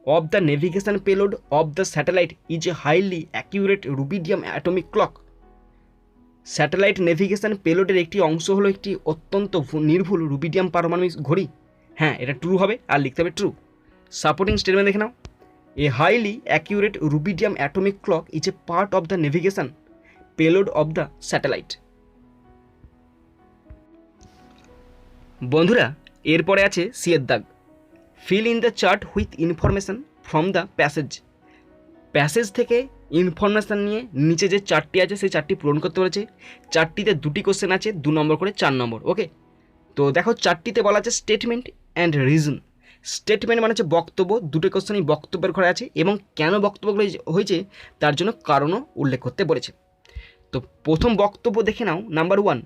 of the navigation payload of the satellite is a highly accurate rubidium atomic clock. Satellite navigation পেলোডের একটি অংশ হলো একটি অত্যন্ত নির্ভুল রুবিডিয়াম পারমাণবিক ঘড়ি। হ্যাঁ, এটা ট্রু হবে আর লিখতে হবে ট্রু। সাপোর্টিং স্টেটমেন্ট দেখে নাও। A highly accurate rubidium atomic clock is a part of the navigation payload of the satellite. বন্ধুরা এরপরে আছে সি এর দাগ। Fill in the chart with information from the passage. Passage থেকে ইনফরমেশান নিয়ে নিচে যে চারটি আছে সেই চারটি পূরণ করতে বলেছে। চারটিতে 2টি কোশ্চেন আছে, 2 নম্বর করে 4 নম্বর। ওকে, তো দেখো চারটিতে বলা আছে স্টেটমেন্ট অ্যান্ড রিজন। স্টেটমেন্ট মানে হচ্ছে বক্তব্য, 2টি কোশ্চেনই বক্তব্যের ঘরে আছে এবং কেন বক্তব্যগুলো হয়েছে তার জন্য কারণও উল্লেখ করতে বলেছে। তো প্রথম বক্তব্য দেখে নাও। Number 1,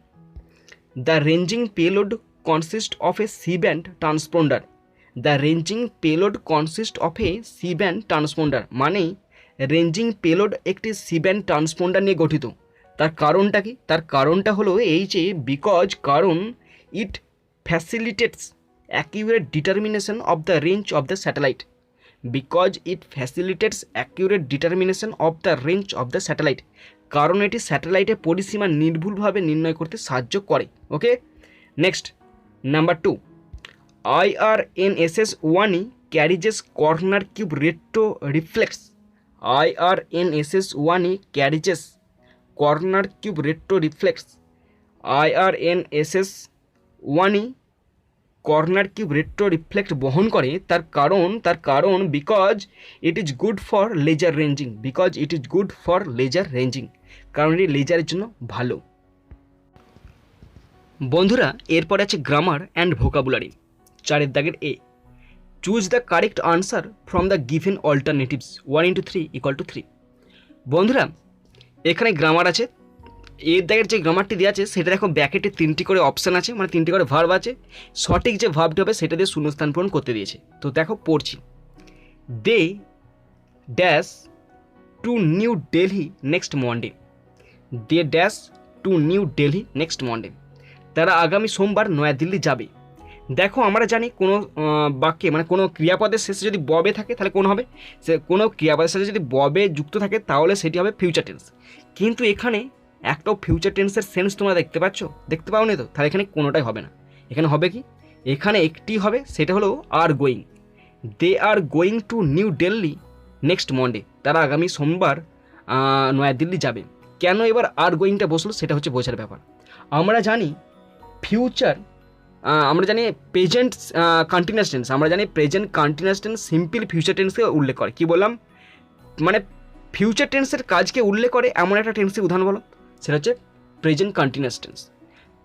the ranging payload consist of a C band transponder. The ranging payload consist of a C band transponder মানে রেঞ্জিং পেলোড একটি সি ব্যান্ড ট্রান্সপন্ডার নিয়ে গঠিত। তার কারণটা কি? তার কারণটা হলো এই যে কারণ ইট ফ্যাসিলিটেটস accurate determination of the range of the satellite. Because it facilitates accurate determination of the range of the satellite. কারণ এটি স্যাটেলাইটের পরিসীমা নির্ভুলভাবে নির্ণয় করতে সাহায্য করে। Okay, next number 2, IRNSS-1E carriages corner cube retro reflex. IRNSS-1E carriages corner cube retro reflex. IRNSS-1E corner cube retro reflect বহন করে। তার কারণ because it is good for laser ranging. Because it is good for laser ranging, কারণ এটি লেজারের জন্য ভালো। বন্ধুরা এরপর আছে গ্রামার অ্যান্ড ভোকাবুলারি। 4 দাগের A, choose the correct answer from the given alternatives. 1 × 3 = 3। বন্ধুরা এখানে গ্রামার আছে। এর দাগের যে গ্রামারটি দেওয়া আছে সেটা দেখো, ব্যাকেটে 3টি করে অপশান আছে, মানে 3টি করে ভার্ব আছে। সঠিক যে ভার্বটি হবে সেটা দিয়ে শূন্যস্থান পূরণ করতে দিয়েছে। তো দেখো পড়ছি। They dash to New Delhi next Monday. They dash to New Delhi next Monday. তারা আগামী সোমবার নয়াদিল্লি যাবে। দেখো আমরা জানি কোনো বাক্যে মানে কোনো ক্রিয়াপদের শেষে যদি ববে থাকে তাহলে কোন হবে, সে কোনো ক্রিয়াপদের সাথে যদি ববে যুক্ত থাকে তাহলে সেটি হবে ফিউচার টেন্স। কিন্তু এখানে একটাও ফিউচার টেন্সের সেন্স তোমরা দেখতে পাও নি তো, তাহলে এখানে কোনোটাই হবে না। এখানে হবে কি? এখানে একটি হবে, সেটা হলো are going. They are going to New Delhi next Monday. তারা আগামী সোমবার নয়াদিল্লি যাবে। কেন এবার আর গোয়িংটা বসলো সেটা হচ্ছে বোঝার ব্যাপার। আমরা জানি ফিউচার, আমরা জানি প্রেজেন্ট কন্টিনিউয়াস টেন্স, আমরা জানি present continuous tense simple future টেন্সকে উল্লেখ করে। কি বললাম? মানে ফিউচার টেন্সের কাজকে উল্লেখ করে এমন একটা টেন্সের উদাহরণ বলো, সেটা হচ্ছে প্রেজেন্ট কন্টিনিউয়াস টেন্স।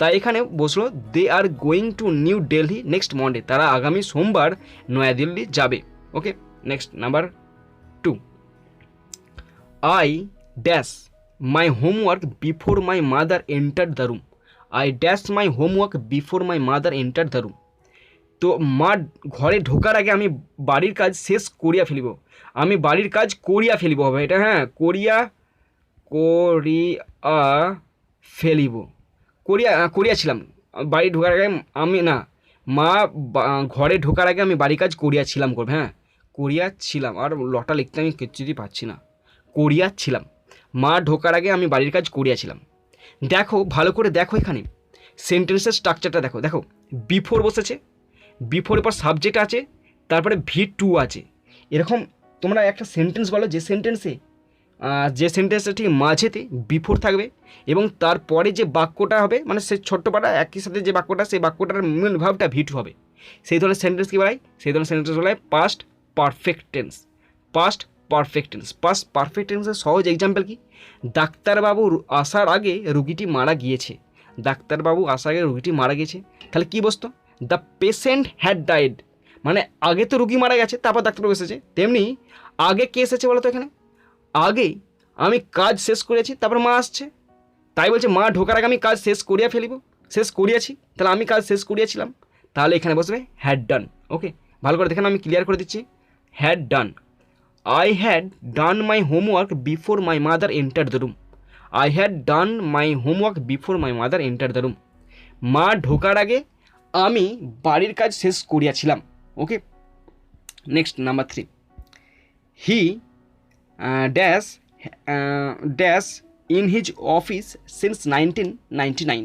তাই এখানে বসলো they are going to New Delhi next Monday, তারা আগামী সোমবার নয়াদিল্লি যাবে। Okay, next number 2, I dash my homework before my mother enter the room. I dash my homework before my mother enter the room. তো মা ঘরে ঢোকার আগে আমি বাড়ির কাজ শেষ করিয়া ফেলিব। আমি বাড়ির কাজ করিয়া ফেলিব হবে এটা, হ্যাঁ, করিয়া ফেলিব, করিয়াছিলাম বাড়ি ঢোকার আগে আমি, না, মা ঘরে ঢোকার আগে আমি বাড়ির কাজ করিয়াছিলাম করবে, হ্যাঁ, করিয়াছিলাম, আর লটা লিখতে আমি কিছুই পাচ্ছি না, করিয়াছিলাম, মা ঢোকার আগে আমি বাড়ির কাজ করিয়াছিলাম। দেখো ভালো করে দেখো, এখানে সেন্টেন্সের স্ট্রাকচারটা দেখো, দেখো বিফোর বসেছে, বিফোরের পর সাবজেক্ট আছে, তারপরে V2 আছে। এরকম তোমরা একটা সেন্টেন্স বলো যে সেন্টেন্সটা ঠিক মাঝেতে বিফোর থাকবে এবং তারপরে যে বাক্যটা হবে, মানে সে ছোট্ট পাটা একই সাথে যে বাক্যটা, সেই বাক্যটার মূল ভাবটা V2 হবে। সেই ধরনের সেন্টেন্স কী বলাই? সেই ধরনের সেন্টেন্স বলা হয় past perfect tense. Past perfect tense, past perfect টেন্সের সহজ এক্সাম্পল কি? ডাক্তারবাবু আসার আগে রুগীটি মারা গিয়েছে। ডাক্তারবাবু আসার আগে রুগীটি মারা গিয়েছে, তাহলে কী বসতো? দ্য পেশেন্ট হ্যাড ডাইড, মানে আগে তো রুগী মারা গেছে, তারপর ডাক্তারবাবু এসেছে। তেমনি আগে কে এসেছে বলো তো? এখানে আগে আমি কাজ শেষ করেছি, তারপর মা আসছে, তাই বলছে মা ঢোকার আগে আমি কাজ শেষ করিয়া ফেলিব, শেষ করিয়াছি, তাহলে আমি কাজ শেষ করিয়াছিলাম, তাহলে এখানে বসবে হ্যাড ডান। ওকে, ভালো করে দেখেন, আমি ক্লিয়ার করে দিচ্ছি। Had done, I had done my homework before my mother enter the room. I had done my homework before my mother enter the room. মা ঢোকার আগে আমি বাড়ির কাজ শেষ করিয়াছিলাম। Okay, next number 3, he dash dash in his office since 1999।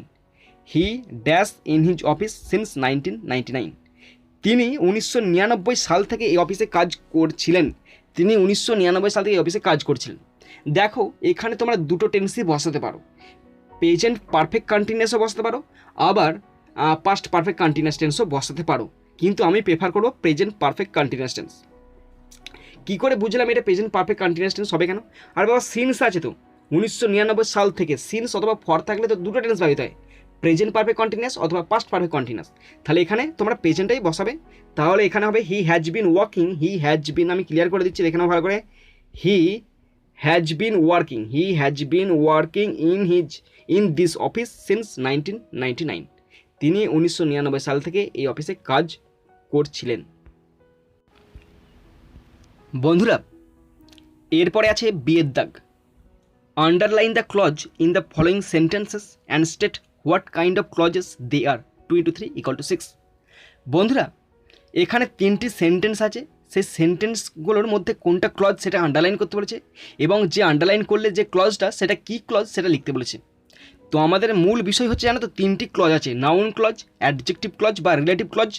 He dash in his office since 1999। তিনি 1999 সাল থেকে এই অফিসে কাজ করছিলেন। তিনি 1999 সাল থেকে এই অফিসে কাজ করছিলেন। দেখো এখানে তোমরা দুটো টেন্সই বসাতে পারো, প্রেজেন্ট পারফেক্ট কন্টিনিউয়াসও বসাতে পারো, আবার পাস্ট পারফেক্ট কন্টিনিউয়াস টেন্সও বসাতে পারো, কিন্তু আমি প্রেফার করবো প্রেজেন্ট পারফেক্ট কন্টিনিউয়াস টেন্স। কী করে বুঝলাম এটা প্রেজেন্ট পারফেক্ট কন্টিনিউয়াস টেন্স হবে কেন? আর বাবা সিন্স আছে তো 1999 সাল থেকে, সিন্স অথবা ফর থাকলে তো দুটো টেন্স ব্যবহৃত হয়, প্রেজেন্ট পারফেক্ট কন্টিনিউয়াস অথবা পাস্ট পারফেক্ট কন্টিনিউয়াস। তাহলে এখানে তোমরা প্রেজেন্টটাই বসাবে। তাহলে এখানে হবে he has been working, he has been, আমি ক্লিয়ার করে দিচ্ছি এখানেও ভালো করে, he has been working, he has been working in this office since 1999। তিনি 1999 সাল থেকে এই অফিসে কাজ করছিলেন। বন্ধুরা এরপরে আছে বিয়ের দাগ। Underline the clause in the following sentences and state what kind of clauses they are. 2 × 3 = 6। বন্ধুরা এখানে 3টি সেন্টেন্স আছে, সেই সেন্টেন্সগুলোর মধ্যে কোনটা ক্লজ সেটা আন্ডারলাইন করতে বলেছে, এবং যে আন্ডারলাইন করলে যে ক্লজটা সেটা কী ক্লজ সেটা লিখতে বলেছে। তো আমাদের মূল বিষয় হচ্ছে জানো তো 3টি ক্লজ আছে, নাউন ক্লজ, অ্যাডজেক্টিভ ক্লজ বা রিলেটিভ ক্লজ,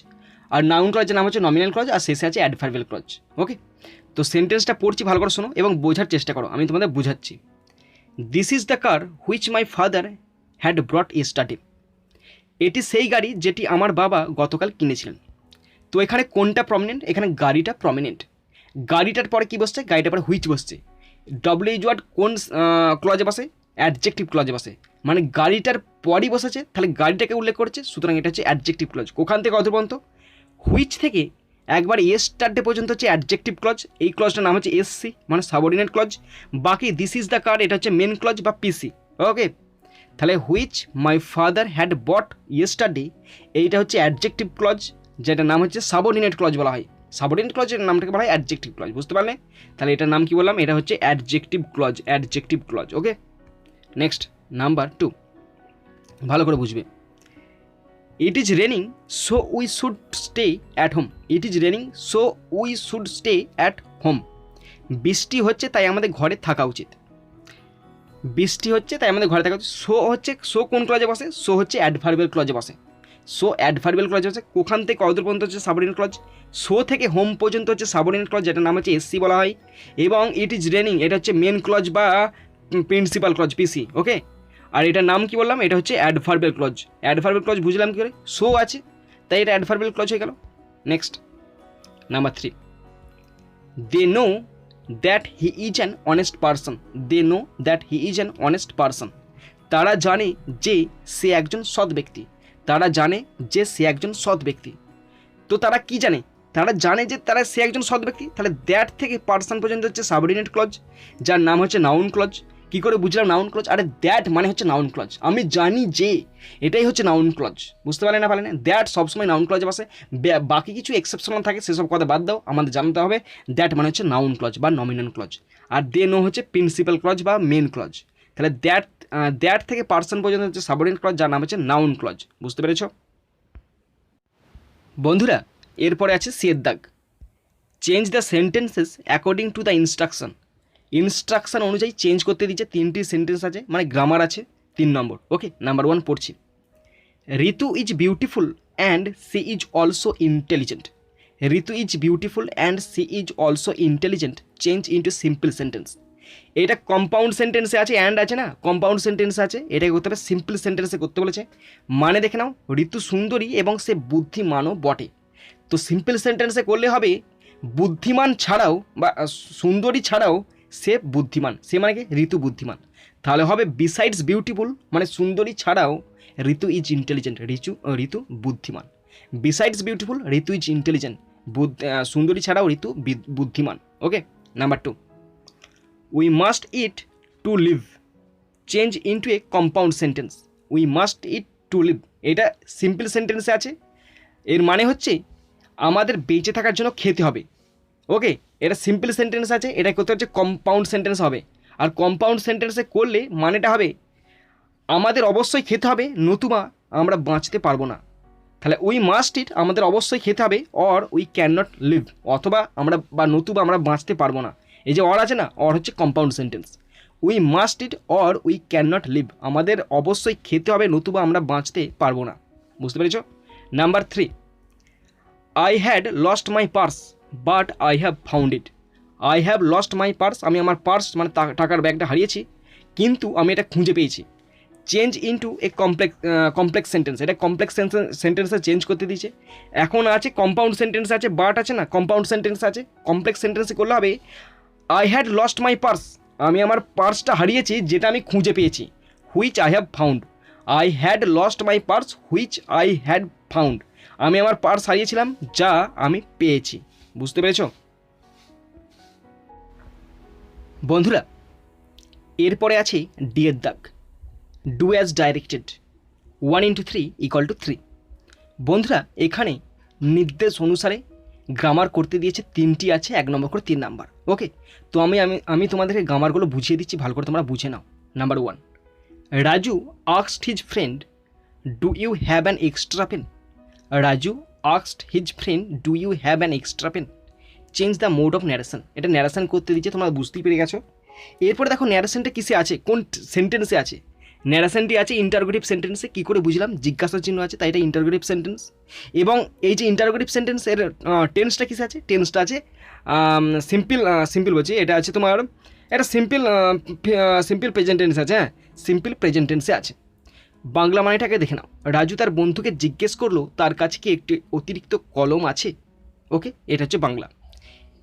আর নাউন ক্লজের নাম হচ্ছে নমিনাল ক্লজ, আর শেষে আছে অ্যাডভার্বিয়াল ক্লজ। ওকে, তো সেন্টেন্সটা পড়ছি, ভালো করে শোনো এবং বোঝার চেষ্টা করো, আমি তোমাদের বোঝাচ্ছি। This is the car which my father had ব্রট yesterday. এটি সেই গাড়ি যেটি আমার বাবা গতকাল কিনেছিলেন। তো এখানে কোনটা প্রমিনেন্ট? এখানে গাড়িটা প্রমিনেন্ট। গাড়িটার পরে কী বসছে? গাড়িটার পরে হুইচ বসছে। ডব্লিউ ওয়ার্ড কোন ক্লজে বসে? অ্যাডজেক্টিভ ক্লজে বসে, মানে গাড়িটার পরই বসেছে, তাহলে গাড়িটাকে উল্লেখ করছে, সুতরাং এটা হচ্ছে অ্যাডজেক্টিভ ক্লজ। ওখান থেকে কত পর্যন্ত? হুইচ থেকে একবার ইয়েস্টারডে পর্যন্ত হচ্ছে অ্যাডজেক্টিভ ক্লজ, এই ক্লজটার নাম হচ্ছে এসসি, মানে সাবঅর্ডিনেট ক্লজ। বাকি দিস ইজ দ্য কার, এটা হচ্ছে মেন ক্লজ বা পিসি। ওকে, তাহলে which my father had bought yesterday, এইটা হচ্ছে অ্যাডজেক্টিভ ক্লজ, যেটার নাম হচ্ছে সাবঅর্ডিনেট ক্লজ বলা হয়। সাবঅর্ডিনেট ক্লজের নামটাকে বলা হয় অ্যাডজেক্টিভ ক্লজ, বুঝতে পারলে? তাহলে এটার নাম কি বললাম? এটা হচ্ছে অ্যাডজেক্টিভ ক্লজ, অ্যাডজেক্টিভ ক্লজ। ওকে, নেক্সট নাম্বার 2, ভালো করে বুঝবে। It is raining so we should stay at home. It is raining so we should stay at home. বৃষ্টি হচ্ছে তাই আমাদের ঘরে থাকা উচিত। বৃষ্টি হচ্ছে তাই আমাদের ঘরে থাকা উচিত। সো হচ্ছে, সো কোন ক্লজে বসে? সো হচ্ছে অ্যাডভার্বিয়াল ক্লজে বসে। সো অ্যাডভার্বিয়াল ক্লজে বসে। ওখান থেকে কতদূর পর্যন্ত হচ্ছে সাবঅর্ডিনেট ক্লজ। সো থেকে হোম পর্যন্ত হচ্ছে সাবঅর্ডিনেট ক্লজ, যেটার নাম হচ্ছে এসসি বলা হয়। এবং ইট ইজ রেনিং, এটা হচ্ছে মেন ক্লজ বা প্রিন্সিপাল ক্লজ, পিসি। ওকে, আর এটার নাম কি বললাম? এটা হচ্ছে অ্যাডভার্বিয়াল ক্লজ। অ্যাডভার্বিয়াল ক্লজ বুঝলাম কি করে? সো আছে তাই এটা অ্যাডভার্বিয়াল ক্লজ হয়ে গেল। Next number 3, they know that he is an honest person. They know that he is an honest person. তারা জানে যে সে একজন সৎ ব্যক্তি। তারা জানে যে সে একজন সৎ ব্যক্তি। তো তারা কি জানে? তারা জানে যে সে একজন সৎ ব্যক্তি। তাহলে দ্যাট থেকে পার্সন পর্যন্ত হচ্ছে সাবঅর্ডিনেট ক্লজ, যার নাম হচ্ছে নাউন ক্লজ। কি করে বুঝলাম নাউন ক্লজ? আরে দ্যাট মানে হচ্ছে নাউন ক্লজ। আমি জানি যে, এটাই হচ্ছে নাউন ক্লজ। বুঝতে পারলে না পারলে না? দ্যাট সবসময় নাউন ক্লজে বসে। বাকি কিছু এক্সেপশনাল থাকে, সেসব কথা বাদ দাও। আমাদের জানতে হবে দ্যাট মানে হচ্ছে নাউন ক্লজ বা নমিনাল ক্লজ, আর দে নো হচ্ছে প্রিন্সিপাল ক্লজ বা মেন ক্লজ। তাহলে দ্যাট থেকে পার্সন পর্যন্ত হচ্ছে সাবঅর্ডিনেট ক্লজ, যার নাম হচ্ছে নাউন ক্লজ। বুঝতে পেরেছ বন্ধুরা? এরপরে আছে সি এর দাগ। Change the sentences according to the instruction. Instruction অনুযায়ী চেঞ্জ করতে দিচ্ছে। 3টি সেন্টেন্স আছে, মানে গ্রামার আছে 3 নম্বর। ওকে, নাম্বার 1 পড়ছি। Ritu is beautiful and she is also intelligent. Ritu is beautiful and she is also intelligent change into simple sentence. এটা কম্পাউন্ড সেন্টেন্সে আছে, অ্যান্ড আছে না, কম্পাউন্ড সেন্টেন্স আছে। এটাকে করতে হবে সিম্পল সেন্টেন্সে করতে বলেছে। মানে দেখে নাও, ঋতু সুন্দরী এবং সে বুদ্ধিমানও বটে। তো সিম্পল সেন্টেন্সে করলে হবে বুদ্ধিমান ছাড়াও বা সুন্দরী ছাড়াও সে বুদ্ধিমান। সে মানে কি? ঋতু বুদ্ধিমান। তাহলে হবে বিসাইডস বিউটিফুল মানে সুন্দরী ছাড়াও ঋতু ইজ ইন্টেলিজেন্ট, ঋতু বুদ্ধিমান। Besides beautiful Ritu is intelligent, সুন্দরী ছাড়াও ঋতু বুদ্ধিমান। Okay, number 2। We must eat to live change into a compound sentence. We must eat to live, এটা সিম্পল সেন্টেন্সে আছে। এর মানে হচ্ছে আমাদের বেঁচে থাকার জন্য খেতে হবে। ওকে, এটা সিম্পল সেন্টেন্স আছে, এটা করতে হচ্ছে কম্পাউন্ড সেন্টেন্স হবে। আর কম্পাউন্ড সেন্টেন্সে করলে মানেটা হবে আমাদের অবশ্যই খেতে হবে, নতুবা আমরা বাঁচতে পারবো না। তাহলে উই মাস্ট ইট আমাদের অবশ্যই খেতে হবে, or we can not live অথবা আমরা বা নতুবা আমরা বাঁচতে পারবো না। এই যে অর আছে না, অর হচ্ছে compound sentence. We must eat or we can not live, আমাদের অবশ্যই খেতে হবে, নতুবা আমরা বাঁচতে পারবো না। বুঝতে পেরেছ? Number 3। I had lost my purse but I have found it. I have lost my purse, আমি আমার পার্স মানে টাকার ব্যাগটা হারিয়েছি, কিন্তু আমি এটা খুঁজে পেয়েছি। চেঞ্জ ইন্টু এ কমপ্লেক্স সেন্টেন্স, এটা কমপ্লেক্স সেন্টেন্সে চেঞ্জ করতে দিয়েছে। এখন আছে কম্পাউন্ড সেন্টেন্স আছে, বাট আছে না, কম্পাউন্ড সেন্টেন্স আছে। কমপ্লেক্স সেন্টেন্সে করলে হবে I had lost my purse, আমি আমার পার্সটা হারিয়েছি যেটা আমি খুঁজে পেয়েছি। Which I have found. I had lost my purse which I had found, আমি আমার পার্স হারিয়েছিলাম যা আমি পেয়েছি। বুঝতে পেরেছ বন্ধুরা? এরপরে আছে ডি এর দাগ। Do as directed 1 × 3 = 3। বন্ধুরা, এখানে নির্দেশ অনুসারে গ্রামার করতে দিয়েছে 3টি আছে, 1 নম্বর করে 3 নাম্বার। ওকে, তো আমি তোমাদেরকে গ্রামারগুলো বুঝিয়ে দিচ্ছি, ভালো করে তোমরা বুঝে নাও। Number 1, Raju asked his friend do you have an extra pen. Raju asked his friend do you have an extra pen change the mode of narration. এটা ন্যারেশন করতে দিচ্ছে, তোমরা বুঝতেই পেরে গেছো। এরপরে দেখো ন্যারেশনটা কিসে আছে, কোন সেন্টেন্সে আছে। ন্যারেশনটি আছে ইন্টারোগেটিভ সেন্টেন্সে। কী করে বুঝলাম? জিজ্ঞাসা চিহ্ন আছে, তাই এটা ইন্টারোগেটিভ সেন্টেন্স। এবং এই যে ইন্টারোগেটিভ সেন্টেন্স, এর টেন্সটা কিসে আছে? টেন্সটা আছে সিম্পল বলছি, এটা আছে তোমার, এটা সিম্পল প্রেজেন্ট টেন্স আছে। হ্যাঁ, সিম্পল প্রেজেন্ট টেন্সে আছে। বাংলা মানেটাকে দেখে নাও। রাজু তার বন্ধুকে জিজ্ঞেস করলো তার কাছে কি একটি অতিরিক্ত কলম আছে। ওকে, এটা হচ্ছে বাংলা।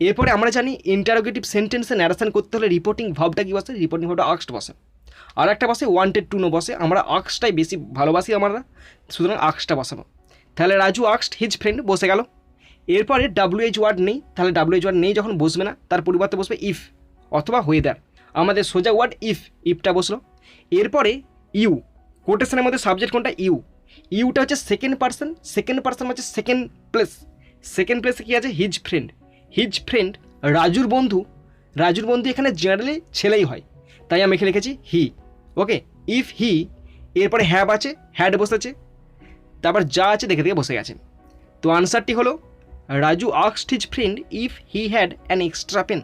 এরপরে আমরা জানি ইন্টারোগেটিভ সেন্টেন্সে ন্যারেশন করতে হলে রিপোর্টিং ভার্বটা কি বসে? রিপোর্টিং ভার্বটা আস্কড বসে, আর একটা বসে ওয়ান্টেড টু নো বসে। আমরা আস্কডটাই বেশি ভালোবাসি আমরা, সুতরাং আস্কডটা বসাবো। তাহলে রাজু আস্কড হিজ ফ্রেন্ড বসে গেল। এরপরে WH ওয়ার্ড নেই, তাহলে WH ওয়ার্ড নেই যখন বসবে না, তার পরিবর্তে বসবে ইফ অথবা ওয়েদার। আমাদের সোজা ওয়ার্ড ইফটা বসলো। এরপরে ইউ, কোটেশনের মধ্যে সাবজেক্ট কোনটা? ইউটা হচ্ছে সেকেন্ড পার্সন হচ্ছে সেকেন্ড প্লেসে কী আছে? হিজ ফ্রেন্ড রাজুর বন্ধু এখানে জেনারেলি ছেলেই হয়, তাই আমি এখানে লিখেছি হি। ওকে, ইফ হি, এরপরে হ্যাভ আছে, হ্যাড বসেছে, তারপর যা আছে দেখে বসে গেছে। তো আনসারটি হলো Raju asked his friend if he had an extra pen.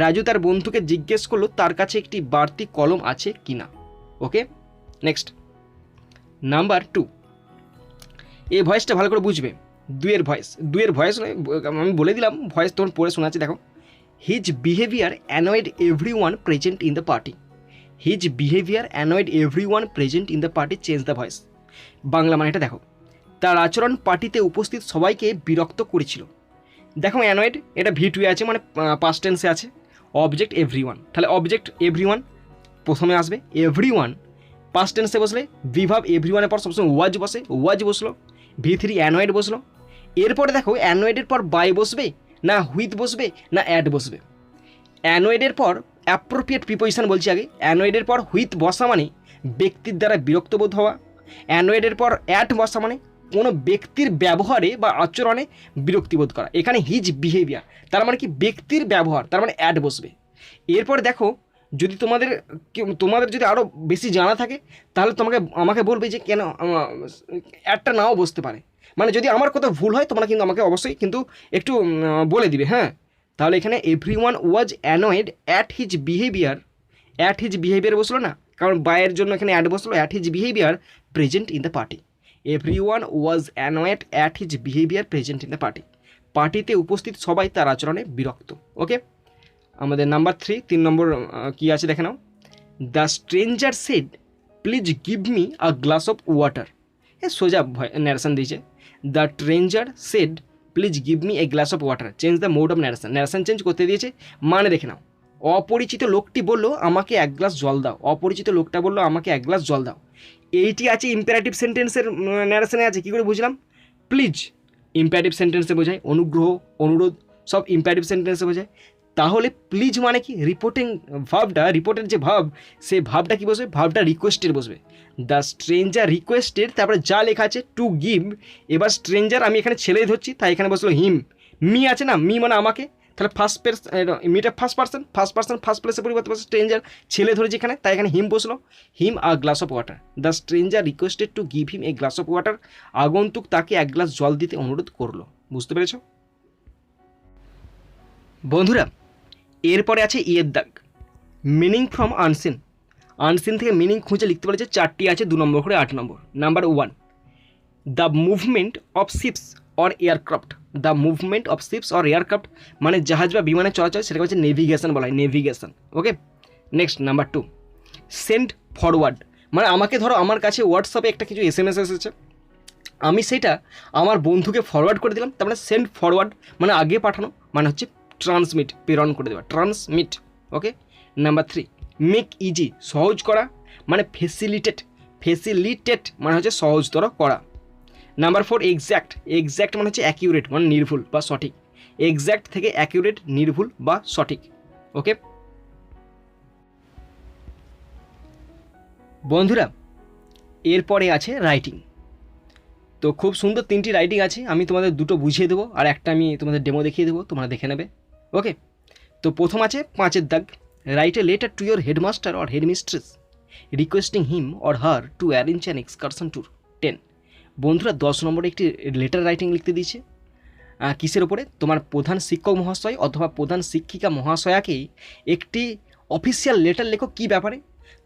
Raju তার বন্ধুকে জিজ্ঞেস করলো তার কাছে একটি বাড়তি কলম আছে কি না। ওকে, নেক্সট নাম্বার 2। এই ভয়েসটা ভালো করে বুঝবে। দুয়ের ভয়েস আমি বলে দিলাম, ভয়েস তোমার পড়ে শোনাচ্ছি, দেখো। His behaviour annoyed everyone present in the party. His behaviour annoyed everyone present in the party change the voice. Bangla মানেটা দেখো, তার আচরণ পার্টিতে উপস্থিত সবাইকে বিরক্ত করেছিল। দেখো অ্যানয়েড, এটা V2 আছে, মানে পাস্ট টেন্সে আছে। অবজেক্ট এভরিওয়ান, তাহলে অবজেক্ট এভরিওয়ান প্রথমে আসবে, এভরিওয়ান পাস্ট টেন্সে বসলে ভিভাব এভরিওয়ানের পর সবসময় ওয়াজ বসে, ওয়াজ বসলো। V3 অ্যানয়েড বসলো। এরপরে দেখো অ্যানয়েডের পর বাই বসবে না হুইথ বসবে না অ্যাড বসবে। অ্যানয়েডের পর অ্যাপ্রোপ্রিয়েট প্রিপোজিশন বলছি আগে। অ্যানয়েডের পর হুইথ বসা মানে ব্যক্তির দ্বারা বিরক্তবোধ হওয়া। অ্যানয়েডের পর অ্যাট বসা মানে কোনো ব্যক্তির ব্যবহারে বা আচরণে বিরক্তিবোধ করা। এখানে হিজ বিহেভিয়ার, তার মানে কি ব্যক্তির ব্যবহার, তার মানে অ্যাড বসবে। এরপরে দেখো যদি তোমাদের যদি আরও বেশি জানা থাকে তাহলে আমাকে বলবে যে কেন অ্যাডটা নাও বসতে পারে, মানে যদি আমার কোথাও ভুল হয় তোমরা কিন্তু আমাকে অবশ্যই কিন্তু একটু বলে দিবে। হ্যাঁ, তাহলে এখানে everyone was annoyed at his behaviour বসলো না, কারণ বায়ের জন্য এখানে অ্যাড বসলো। At his behaviour present in the party. Everyone was annoyed at his behaviour present in the party. পার্টিতে উপস্থিত সবাই তার আচরণে বিরক্ত। ওকে, আমাদের নাম্বার 3 নম্বর কী আছে দেখে নাও। The stranger said please give me a glass of water. সোজা ন্যারেশন দিয়েছে। The stranger said please give me a glass of water. Change the mode of narration change করতে দিয়েছে। মানে দেখে নাও, অপরিচিত লোকটি বললো আমাকে এক গ্লাস জল দাও। অপরিচিত লোকটা বললো আমাকে এক গ্লাস জল দাও। এইটি আছে ইম্পারেটিভ সেন্টেন্সের ন্যারেশনে আছে। কী করে বুঝলাম? প্লিজ ইম্পারেটিভ সেন্টেন্সে বোঝায়, অনুগ্রহ, অনুরোধ সব ইম্পারেটিভ সেন্টেন্সে বোঝায়। তাহলে প্লিজ মানে কি রিপোর্টের যে ভাব, সেই ভাবটা কি বসবে? ভাবটা রিকোয়েস্টের বসবে। দ্য স্ট্রেঞ্জার রিকোয়েস্টেড, তারপরে যা লেখা আছে টু গিভ। এবার স্ট্রেঞ্জার আমি এখানে ছেলেই ধরছি, তাই এখানে বসলো হিম। মি আছে না, মি মানে আমাকে, তাহলে মিটা ফার্স্ট প্লেসের পরিবর্তে বসে স্ট্রেঞ্জার, ছেলে ধরেছি এখানে, তাই এখানে হিম বসলো। Him a glass of water. The stranger requested to give him a glass of water. আগন্তুক তাকে এক গ্লাস জল দিতে অনুরোধ করলো। বুঝতে পেরেছ বন্ধুরা? এরপরে আছে ইয়ের দাগ, মিনিং ফ্রম আনসিন। আনসিন থেকে মিনিং খুঁজে লিখতে বলেছে। 4টি আছে, 2 নম্বর করে 8 নম্বর। Number 1, the movement of ships or aircraft. The movement of ships or aircraft মানে জাহাজ বা বিমানের চলাচল, সেটাকে হচ্ছে নেভিগেশন বলা হয়, নেভিগেশন। ওকে, নেক্সট নাম্বার 2, সেন্ড ফরওয়ার্ড মানে আমাকে ধরো আমার কাছে হোয়াটসঅ্যাপে একটা কিছু SMS এসেছে, আমি সেটা আমার বন্ধুকে ফরওয়ার্ড করে দিলাম, তার মানে সেন্ড ফরওয়ার্ড মানে আগে পাঠানো, মানে হচ্ছে ট্রান্সমিট, প্রেরণ করে দেওয়া, ট্রান্সমিট। ওকে, নাম্বার 3, মেক ইজি সহজ করা মানে ফেসিলিটেট মানে হচ্ছে সহজতর করা। নাম্বার 4, এক্স্যাক্ট মানে হচ্ছে অ্যাকিউরেট মানে নির্ভুল বা সঠিক। এক্স্যাক্ট থেকে অ্যাকিউরেট, নির্ভুল বা সঠিক। ওকে বন্ধুরা, এরপরে আছে রাইটিং। তো খুব সুন্দর 3টি রাইটিং আছে, আমি তোমাদের 2টো বুঝিয়ে দেবো আর একটা আমি তোমাদের ডেমো দেখিয়ে দেবো, তোমরা দেখে নেবে। ওকে, তো প্রথম আছে 5-এর দাগ, write a letter to your headmaster or headmistress requesting him or her to arrange an excursion tour. 10 বন্ধুরা 10 নম্বরে একটি লেটার রাইটিং লিখতে দিয়েছে। কিসের ওপরে? তোমার প্রধান শিক্ষক মহাশয় অথবা প্রধান শিক্ষিকা মহাশয়াকে একটি অফিসিয়াল লেটার লেখো। কী ব্যাপারে?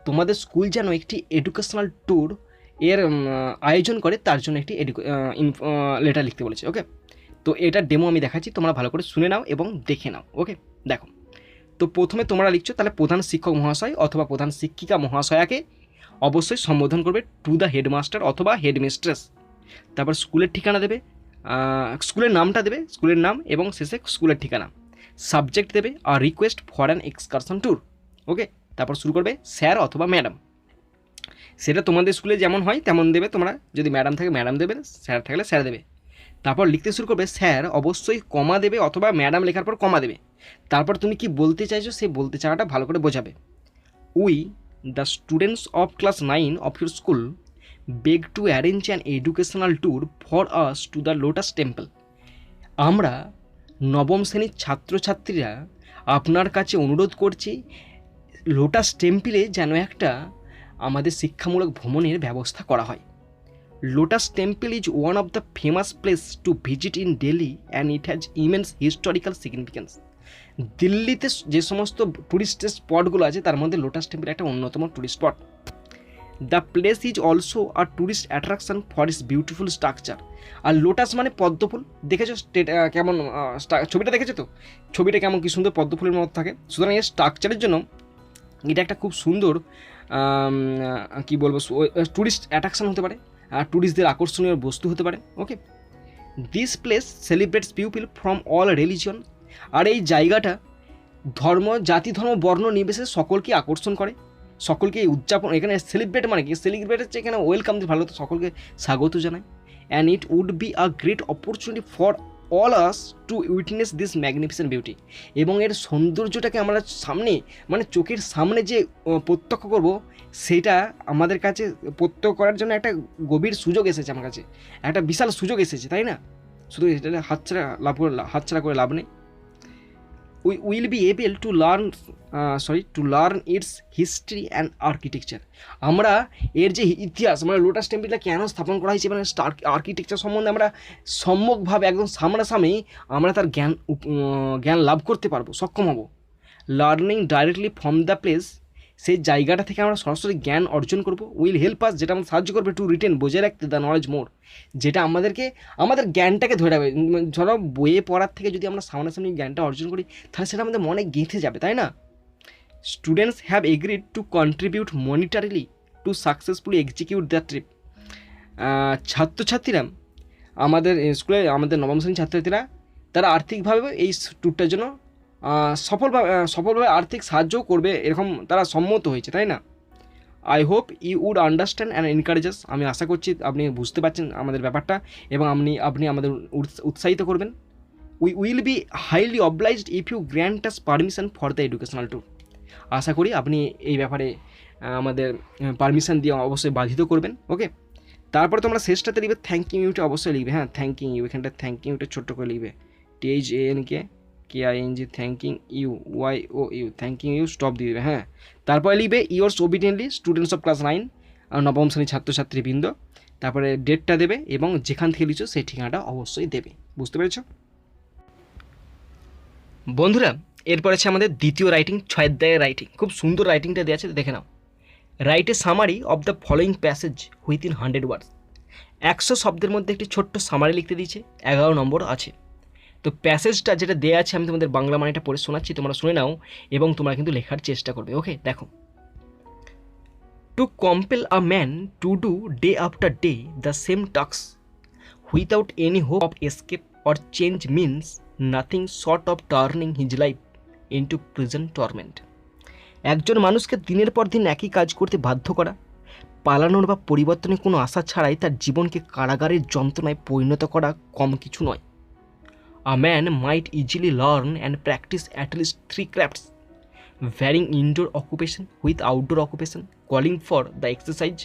তোমাদের স্কুল যেন একটি এডুকেশনাল ট্যুর এর আয়োজন করে, তার জন্য একটি লেটার লিখতে বলেছে। ওকে, তো এটার ডেমো আমি দেখাচ্ছি, তোমরা ভালো করে শুনে নাও এবং দেখে নাও। ওকে, দেখো, তো প্রথমে তোমরা লিখছো, তাহলে প্রধান শিক্ষক মহাশয় অথবা প্রধান শিক্ষিকা মহাশয়াকে অবশ্যই সম্বোধন করবে টু দ্য হেডমাস্টার অথবা হেডমিস্ট্রেস। তারপর স্কুলের ঠিকানা দেবে, স্কুলের নামটা দেবে, স্কুলের নাম এবং শেষে স্কুলের ঠিকানা। সাবজেক্ট দেবে আর request for an excursion tour. Okay, তারপর শুরু করবে স্যার অথবা ম্যাডাম। সেটা তোমাদের স্কুলে যেমন হয় তেমন দেবে, তোমরা যদি ম্যাডাম থাকে ম্যাডাম দেবে, স্যার থাকলে স্যার দেবে। তারপর লিখতে শুরু করবে, স্যার অবশ্যই কমা দেবে অথবা ম্যাডাম লেখার পর কমা দেবে। তারপর তুমি কি বলতে চাইছো সেই বলতে চাওয়াটা ভালো করে বোঝাবে। We the students of class 9 of your school bag to arrange an educational tour for us to the lotus temple. আমরা 9ম শ্রেণীর ছাত্রছাত্রীরা আপনার কাছে অনুরোধ করছি লোটাস টেম্পলে যেন একটা আমাদের শিক্ষামূলক ভ্রমণের ব্যবস্থা করা হয়। Lotus temple is one of the famous place to visit in Delhi and it has immense historical significance. দিল্লিতে যে সমস্ত টুরিস্ট স্পটগুলো আছে তার মধ্যে লোটাস টেম্পল একটা অন্যতম tourist spot. The place is also a tourist attraction for its beautiful structure. আর লোটাস মানে পদ্মফুল, দেখেছো কেমন ছবিটা দেখেছো তো, ছবিটা কেমন কি সুন্দর পদ্মফুলের মতো থাকে। সুতরাং এর স্ট্রাকচারের জন্য এটা একটা খুব সুন্দর কী বলবো টুরিস্ট অ্যাট্রাকশন হতে পারে, আর ট্যুরিস্টদের আকর্ষণীয় বস্তু হতে পারে। Okay, this place celebrates people from all religion. আর এই জায়গাটা জাতি ধর্ম বর্ণ নির্বিশেষে সকলকে আকর্ষণ করে। সকলকে উদযাপন, এখানে সেলিব্রেট মানে কি, সেলিব্রেট হচ্ছে এখানে ওয়েলকাম, ভালো তো সকলকে স্বাগত জানাই। And it would be a great opportunity for all us to witness this magnificent beauty. এবং এর সৌন্দর্যটাকে আমরা সামনে মানে চোখের সামনে যে প্রত্যক্ষ করব, সেটা আমাদের কাছে প্রত্যক্ষ করার জন্য একটা গভীর সুযোগ এসেছে, আমার কাছে একটা বিশাল সুযোগ এসেছে, তাই না? শুধু এটা হাতছাড়া করে লাভ নেই। we will be able to learn its history and architecture. আমরা এর যে ইতিহাস, মানে লোটাস টেম্পলটা কেন স্থাপন করা হয়েছে, মানে আর্কিটেকচার সম্বন্ধে আমরা সম্যকভাবে একদম সামনাসামনি আমরা তার জ্ঞান লাভ করতে পারবো, সক্ষম হব। Learning directly from the place, সেই জায়গাটা থেকে আমরা সরাসরি জ্ঞান অর্জন করবো। উইল হেল্প আস, যেটা আমাদের সাহায্য করবে টু রিটেন, বজায় রাখতে দ্য নলেজ মোর, যেটা আমাদেরকে আমাদের জ্ঞানটাকে ধরে রাখবে। ধরো বইয়ে পড়ার থেকে যদি আমরা সামনাসামনি জ্ঞানটা অর্জন করি, তাহলে সেটা আমাদের মনে গেঁথে যাবে, তাই না? Students have agreed to contribute monetarily to successfully execute the trip. ছাত্রছাত্রীরা, আমাদের স্কুলে আমাদের নবম শ্রেণীর ছাত্রছাত্রীরা, তারা আর্থিকভাবে এই ট্যুরটার জন্য সফলভাবে আর্থিক সাহায্যও করবে, এরকম তারা সম্মত হয়েছে, তাই না? I hope you would understand and encourages, আমি আশা করছি আপনি বুঝতে পারছেন আমাদের ব্যাপারটা এবং আপনি আমাদের উৎসাহিত করবেন। We will be highly obliged if you grant us permission for the educational tour. আশা করি আপনি এই ব্যাপারে আমাদের পারমিশন দিয়ে অবশ্যই বাধিত করবেন। ওকে, তারপরে তোমরা শেষটাতে লিখবে থ্যাংকিং ইউটা, অবশ্যই লিখবে। হ্যাঁ, থ্যাংকিং ইউ, এখানটা থ্যাংকিং ইউটা ছোট্ট করে লিখবে, THANKING, thanking you, YOU, thanking you, stop দিয়ে দেবে। হ্যাঁ, তারপরে লিখবে yours obediently students of class 9, নবম শ্রেণীর ছাত্রছাত্রীবৃন্দ। তারপরে ডেটটা দেবে এবং যেখান থেকে লিখছো সেই ঠিকানাটা অবশ্যই দেবে। বুঝতে পেরেছ বন্ধুরা? এরপর আছে আমাদের দ্বিতীয় রাইটিং, 6 অধ্যায়ের রাইটিং। খুব সুন্দর রাইটিংটা দেওয়া আছে, দেখে নাও। Write a summary of the following passage within 100 words. 100 শব্দের মধ্যে একটি ছোট্ট সামারি লিখতে দিয়েছে, 11 নম্বর আছে। তো প্যাসেজটা যেটা দেওয়া আছে আমি তোমাদের বাংলা মানেটা পড়ে শোনাচ্ছি, তোমরা শুনে নাও এবং তোমরা কিন্তু লেখার চেষ্টা করবে। ওকে, দেখো। To compel a man to do day after day the same task without any hope of escape or change means nothing short of turning his life into present torment. একজন মানুষকে দিনের পর দিন একই কাজ করতে বাধ্য করা, পালানোর বা পরিবর্তনের কোনো আশা ছাড়াই তার জীবনকে কারাগারের যন্ত্রণায় পরিণত করা কম কিছু নয়। A man might easily learn and practice at least 3 crafts, varying indoor occupation with outdoor occupation, calling for the exercise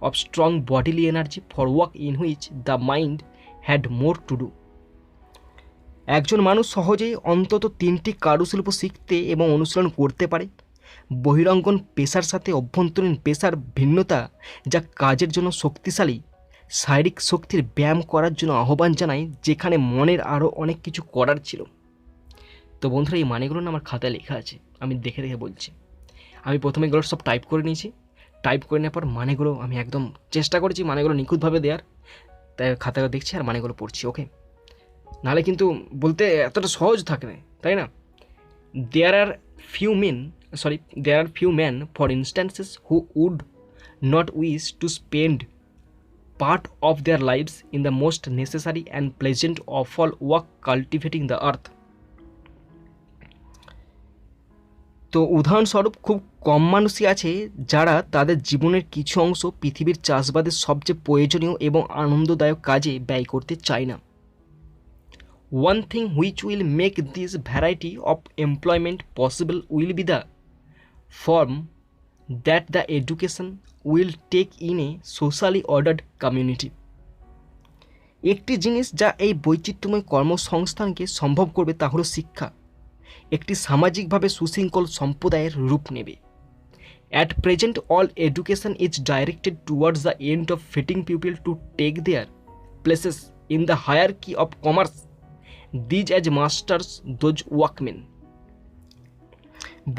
of strong bodily energy for work in which the mind had more to do. একজন মানুষ সহজেই অন্তত 3টি কারুশিল্প শিখতে এবং অনুশীলন করতে পারে। বহিরঙ্গন পেশার সাথে অভ্যন্তরীণ পেশার ভিন্নতা যা কাজের জন্য শক্তিশালী শারীরিক শক্তির ব্যায়াম করার জন্য আহ্বান জানাই, যেখানে মনের আরও অনেক কিছু করার ছিল। তো বন্ধুরা, এই মানেগুলো না আমার খাতায় লেখা আছে, আমি দেখে দেখে বলছি। আমি প্রথমে এগুলো সব টাইপ করে নিয়েছি, টাইপ করে নেওয়ার পর মানেগুলো আমি একদম চেষ্টা করেছি মানেগুলো নিখুঁতভাবে দেওয়ার, তাই খাতায় দেখছি আর মানেগুলো পড়ছি। ওকে, নাহলে কিন্তু বলতে এতটা সহজ থাকে না, তাই না? There are few man for instances who would not wish to spend part of their lives in the most necessary and pleasant of all work cultivating the earth. তো উদাহরণস্বরূপ খুব কম মানুষই আছে যারা তাদের জীবনের কিছু অংশ পৃথিবীর চাষবাদের সবচেয়ে প্রয়োজনীয় এবং আনন্দদায়ক কাজে ব্যয় করতে চায় না। One thing which will make this variety of employment possible will be the form that the education will take in a socially ordered community. একটি জিনিস যা এই বৈচিত্র্যময় কর্মসংস্থানকে সম্ভব করবে তা হলো শিক্ষা একটি সামাজিকভাবে সুশৃঙ্খল সম্প্রদায়ের রূপ নেবে। At present all education is directed towards the end of fitting people to take their places in the hierarchy of commerce, these as masters, those workmen.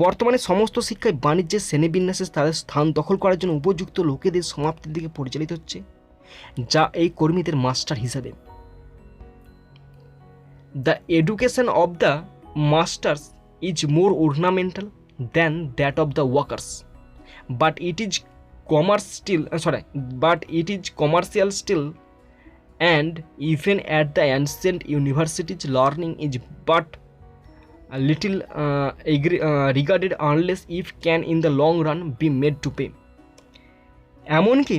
বর্তমানে সমস্ত শিক্ষায় বাণিজ্যের শ্রেণীবিন্যাসে তাদের স্থান দখল করার জন্য উপযুক্ত লোকেদের সমাপ্তির দিকে পরিচালিত হচ্ছে, যা এই কর্মীদের মাস্টার হিসাবে। The education of the masters is more ornamental than that of the workers, but it is commercial still, and even at the ancient universities learning is but little regarded unless if can in the long run be made to pay. এমনকি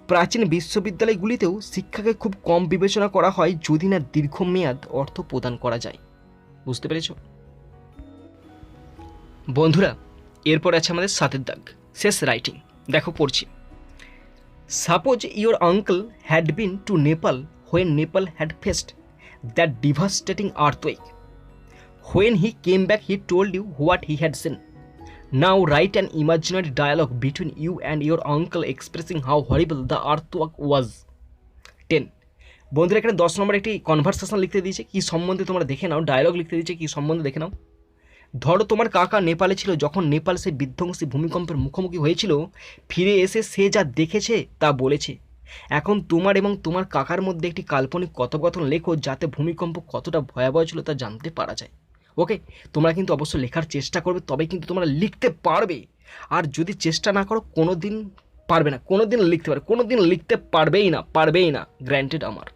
প্রাচীন বিশ্ববিদ্যালয়গুলিতেও শিক্ষাকে খুব কম বিবেচনা করা হয় যদি না দীর্ঘমেয়াদ অর্থ প্রদান করা যায়। বুঝতে পেরেছ বন্ধুরা? এরপর আছে আমাদের 7 দাগ, শেষ রাইটিং। দেখো পড়ছি। Suppose your uncle had been to Nepal when Nepal had faced that devastating earthquake. When he came back he told you what he had seen. Now write an imaginary dialogue between you and your uncle expressing how horrible the earthquake was. 10 বন্ধুরা, এখানে 10 নম্বর একটি কনভারসেশন লিখতে দিয়েছে, কি সম্বন্ধে তোমরা দেখে নাও। ডায়লগ লিখতে দিয়েছে, কি সম্বন্ধে দেখে নাও। ধরো তোমার কাকা নেপালে ছিল যখন নেপাল সেই বিধ্বংসী ভূমিকম্পের মুখোমুখি হয়েছিল। ফিরে এসে সে যা দেখেছে তা বলেছে। এখন তোমার এবং তোমার কাকার মধ্যে একটি কাল্পনিক কথোপকথন লেখো যাতে ভূমিকম্প কতটা ভয়াবহ ছিল তা জানতে পারা যায়। ওকে, তোমরা কিন্তু অবশ্যই লেখার চেষ্টা করবে, তবে কিন্তু তোমরা লিখতে পারবে। আর যদি চেষ্টা না করো কোনো দিন পারবে না, কোনো দিন লিখতে পারবে, কোনো দিন লিখতে পারবেই না, গ্র্যান্টেড আমার।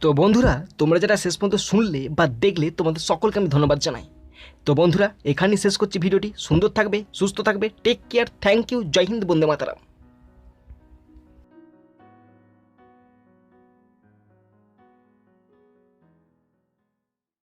তো বন্ধুরা, তোমরা যারা শেষ পর্যন্ত শুনলে বা দেখলে তোমাদের সকলকে আমি ধন্যবাদ জানাই। তো বন্ধুরা, এখানেই শেষ করছি ভিডিওটি। সুন্দর থাকবে, সুস্থ থাকবে, take care, thank you, Jai Hind, Vande Mataram.